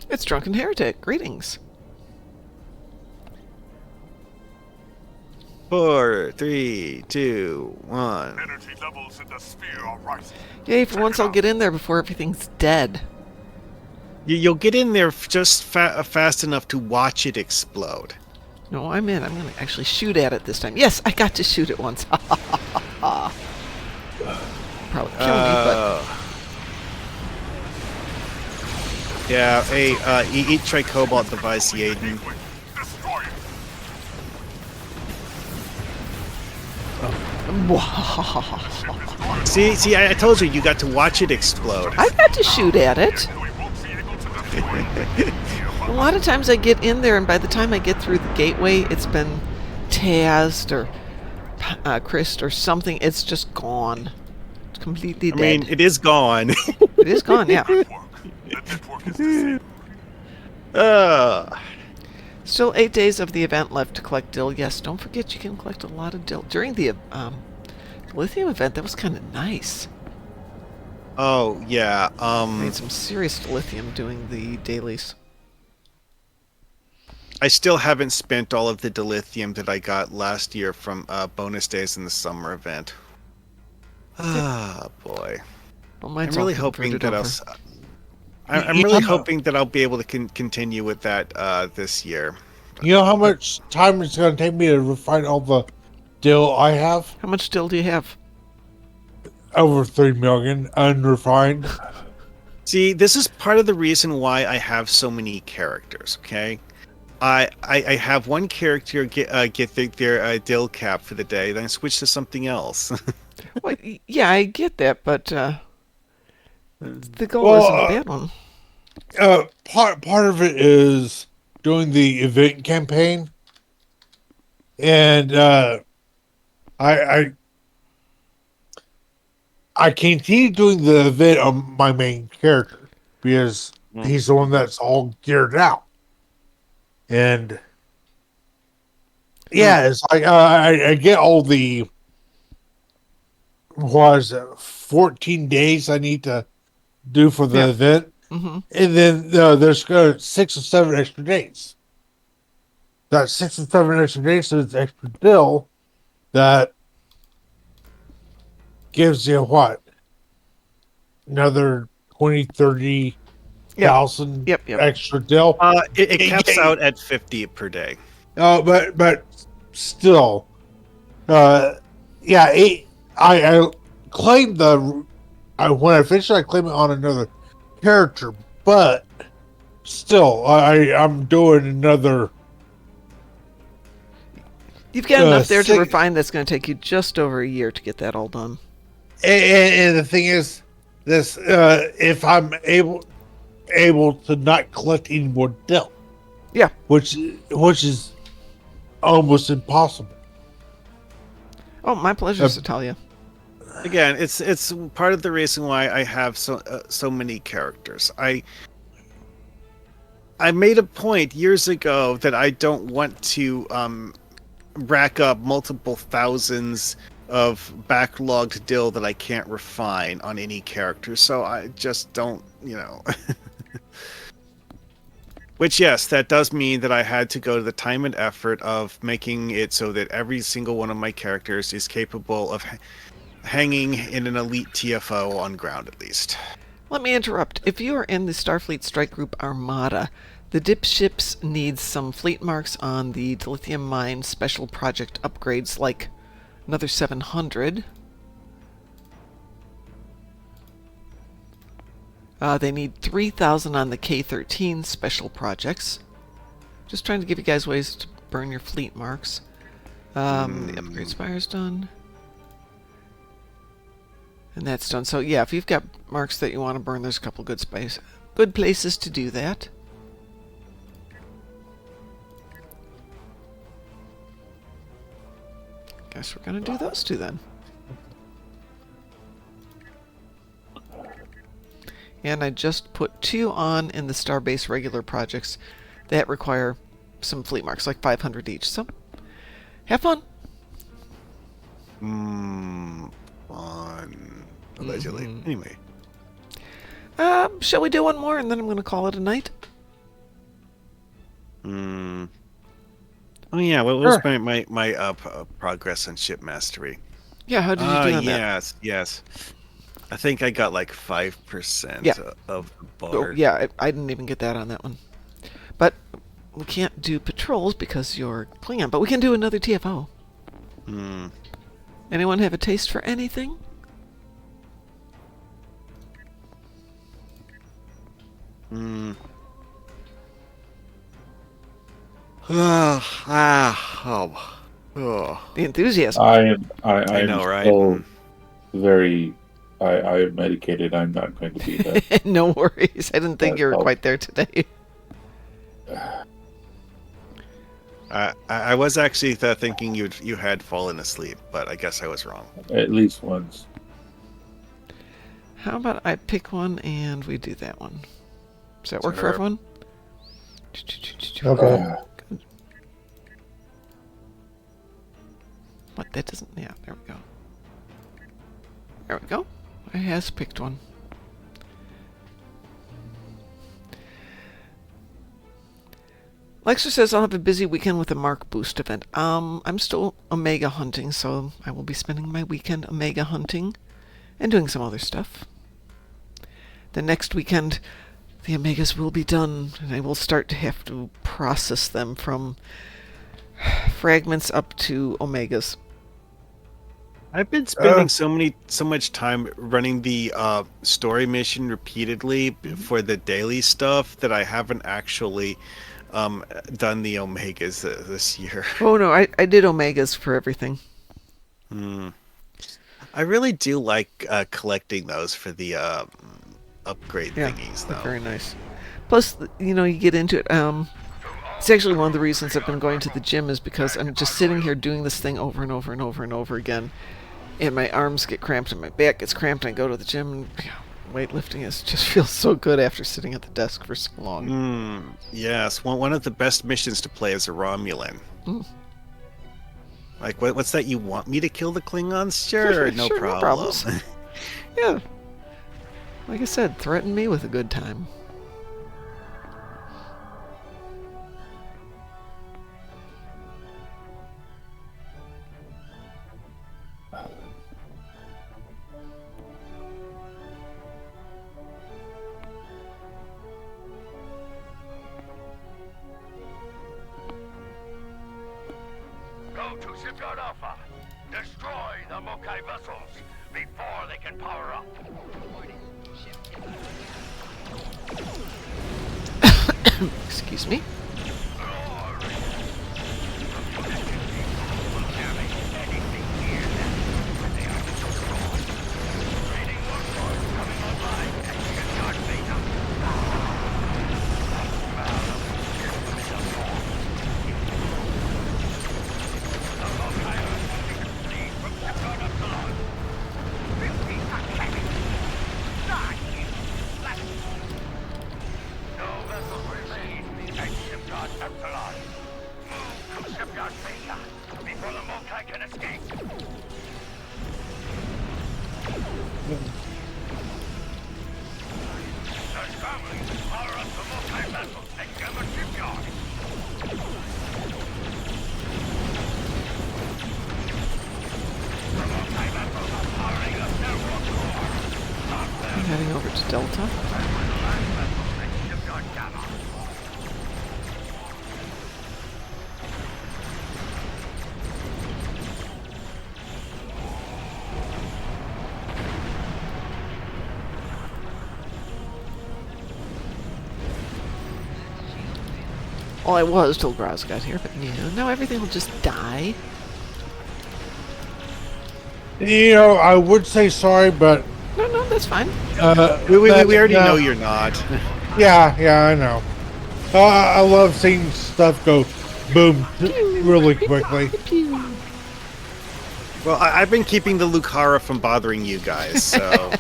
It's Drunken Heretic. Greetings. 4, 3, 2, 1. Energy levels in the sphere are rising. Yay, for once I'll get in there before everything's dead. You'll get in there just fast enough to watch it explode. No, I'm in. I'm going to actually shoot at it this time. Yes, I got to shoot it once. Probably kill me, but... Yeah, hey, eat Tricobalt device, Yaden. See, I told you, you got to watch it explode. I got to shoot at it. A lot of times I get in there, and by the time I get through the gateway, it's been tazzed or crisped or something. It's just gone. It's completely dead. I mean, it is gone. It is gone, yeah. Still 8 days of the event left to collect dill. Yes, don't forget you can collect a lot of dill. During the lithium event, that was kind of nice. Oh, yeah. Made some serious lithium doing the dailies. I still haven't spent all of the dilithium that I got last year from bonus days in the summer event. Ah, boy. Well, I'm really hoping that I'm really hoping that I'll be able to continue with that this year. You know how much time it's going to take me to refine all the dill I have? How much dill do you have? Over 3 million unrefined. See, this is part of the reason why I have so many characters, okay? I have one character get their dill cap for the day, then switch to something else. Well, yeah, I get that, but the goal isn't a bad one. Part of it is doing the event campaign, and I continue doing the event on my main character because he's the one that's all geared out. And yeah, it's like I get all the 14 days I need to do for the event, and then there's 6 or 7 extra days. That 6 or 7 extra days is extra dill that gives you what? Another 20, 30,000 extra dill. It caps out at 50 per day. But still, I claimed when I finished, I claimed it on another character, but still, I'm doing another. You've got enough there to refine that's going to take you just over a year to get that all done. And the thing is, this if I'm able to not collect any more dill, which is almost impossible. Oh, my pleasure, Satalia. Again, it's part of the reason why I have so many characters. I made a point years ago that I don't want to rack up multiple thousands of backlogged dill that I can't refine on any character, so I just don't, Which, yes, that does mean that I had to go to the time and effort of making it so that every single one of my characters is capable of hanging in an elite TFO on ground, at least. Let me interrupt. If you are in the Starfleet Strike Group Armada, the dip ships need some fleet marks on the dilithium mine special project upgrades, like another 700. They need 3,000 on the K-13 special projects. Just trying to give you guys ways to burn your fleet marks. The upgrade spire's done. And that's done. So yeah, if you've got marks that you want to burn, there's a couple good places to do that. Guess we're going to do those two then. And I just put 2 on in the Starbase regular projects that require some fleet marks, like 500 each. So, have fun. Fun. Allegedly. Anyway. Shall we do one more, and then I'm going to call it a night? Oh yeah, what was my progress on ship mastery? Yeah, how did you do on that? Yes. I think I got like 5% of the bar. Oh, yeah, I didn't even get that on that one. But we can't do patrols because you're Klingon, but we can do another TFO. Anyone have a taste for anything? The enthusiasm. I know, right? Still very. I am medicated. I'm not going to be that. No worries. I didn't think you were quite there today. I was actually thinking you had fallen asleep, but I guess I was wrong. At least once. How about I pick one and we do that one? Does that work for everyone? Okay. What? That doesn't... Yeah, there we go. There we go. I has picked one. Lexer says I'll have a busy weekend with a Mark Boost event. I'm still Omega hunting, so I will be spending my weekend Omega hunting and doing some other stuff. The next weekend, the Omegas will be done, and I will start to have to process them from fragments up to Omegas. I've been spending so much time running the story mission repeatedly for the daily stuff that I haven't actually done the Omegas this year. Oh no, I did Omegas for everything. I really do like collecting those for the upgrade thingies, though. Very nice. Plus, you get into it. It's actually one of the reasons I've been going to the gym is because I'm just sitting here doing this thing over and over and over and over again. And my arms get cramped and my back gets cramped and I go to the gym and weightlifting just feels so good after sitting at the desk for so long. Yes, one of the best missions to play is a Romulan. Like, what's that? You want me to kill the Klingons? Sure, no problem. No problems. Yeah. Like I said, threaten me with a good time. Go to Shipyard Alpha. Destroy the Mokai vessels before they can power up. Excuse me. I'm heading over to Delta. Well, I was till Graz got here, but now everything will just die. I would say sorry, but... No, that's fine. We already know you're not. Yeah, I know. I love seeing stuff go boom really quickly. Well, I've been keeping the Lucara from bothering you guys, so...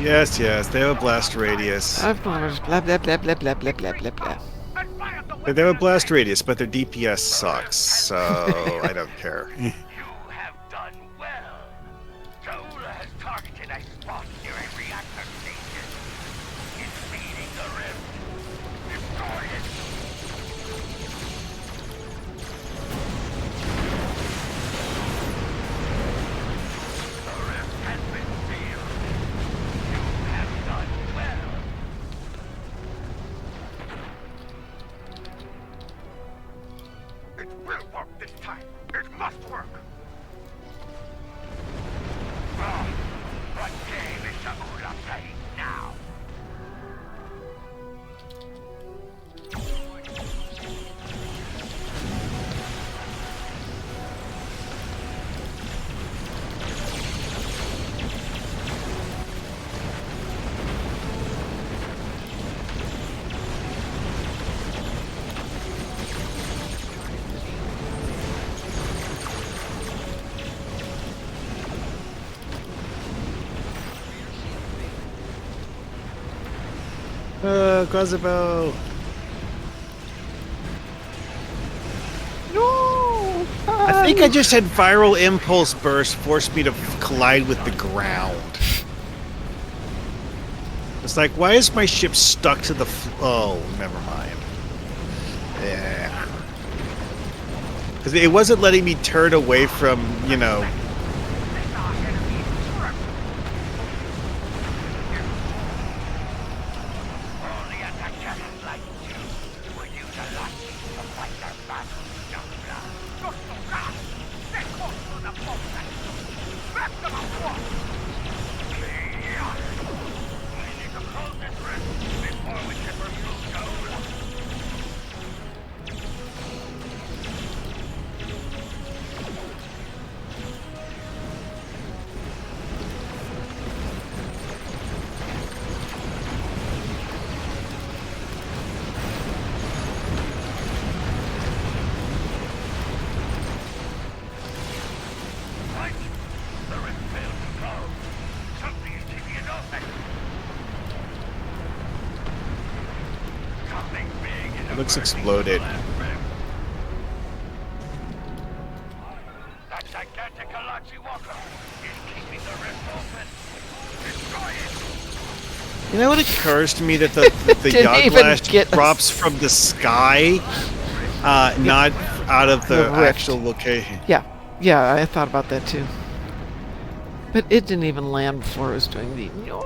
Yes, they have a blast radius. Blah blah blah blah blah blah blah blah blah blah. They have a blast radius, but their DPS sucks, so I don't care. You have done well. Jaula has targeted a spot near a reactor station. It's feeding the rift. Destroy it. The rift has been sealed. You have done well. It will work this time. It must work. What game is Shaula playing now? Quasabo. No! I think I just had viral impulse burst force me to collide with the ground. It's like, why is my ship stuck to the oh, never mind. Yeah. Because it wasn't letting me turn away from, you know... It looks exploded. That gigantic Galaxy Walker is keeping the rift open. Destroy it. You know what occurs to me that the Yog Blast drops from the sky, not out of the actual location. Yeah, I thought about that too. But it didn't even land before it was doing the no.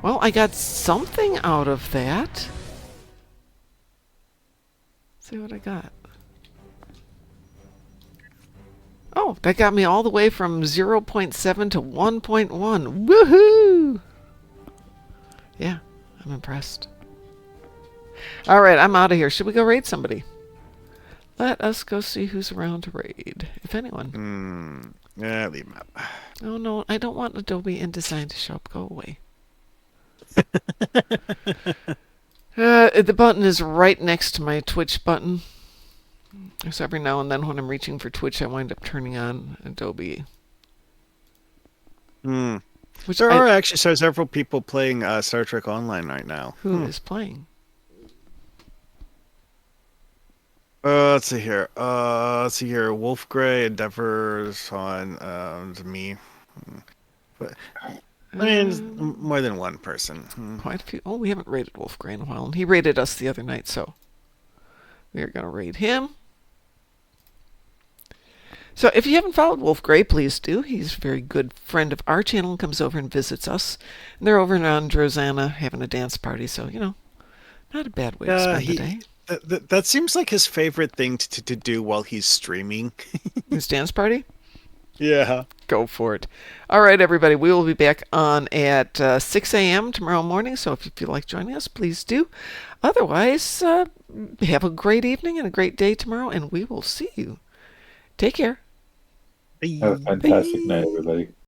Well, I got something out of that. Let's see what I got. Oh, that got me all the way from 0.7 to 1.1. Woohoo! Yeah, I'm impressed. All right, I'm out of here. Should we go raid somebody? Let us go see who's around to raid, if anyone. Yeah, leave them up. Oh, no, I don't want Adobe InDesign to show up. Go away. The button is right next to my Twitch button. So every now and then when I'm reaching for Twitch, I wind up turning on Adobe. Which there are actually several people playing Star Trek Online right now. Who is playing? Let's see here. Wolf Grey, Endeavor's on me. But I mean, more than one person. Quite a few. Oh, we haven't raided Wolf Grey in a while, and he raided us the other night, so we are going to raid him. So if you haven't followed Wolf Grey, please do. He's a very good friend of our channel and comes over and visits us. And they're over in Androzana having a dance party, so, you know, not a bad way to spend the day. That seems like his favorite thing to do while he's streaming. His dance party? Yeah. Go for it. All right, everybody. We will be back on at 6 a.m. tomorrow morning. So if you feel like joining us, please do. Otherwise, have a great evening and a great day tomorrow, and we will see you. Take care. Have a fantastic night, everybody.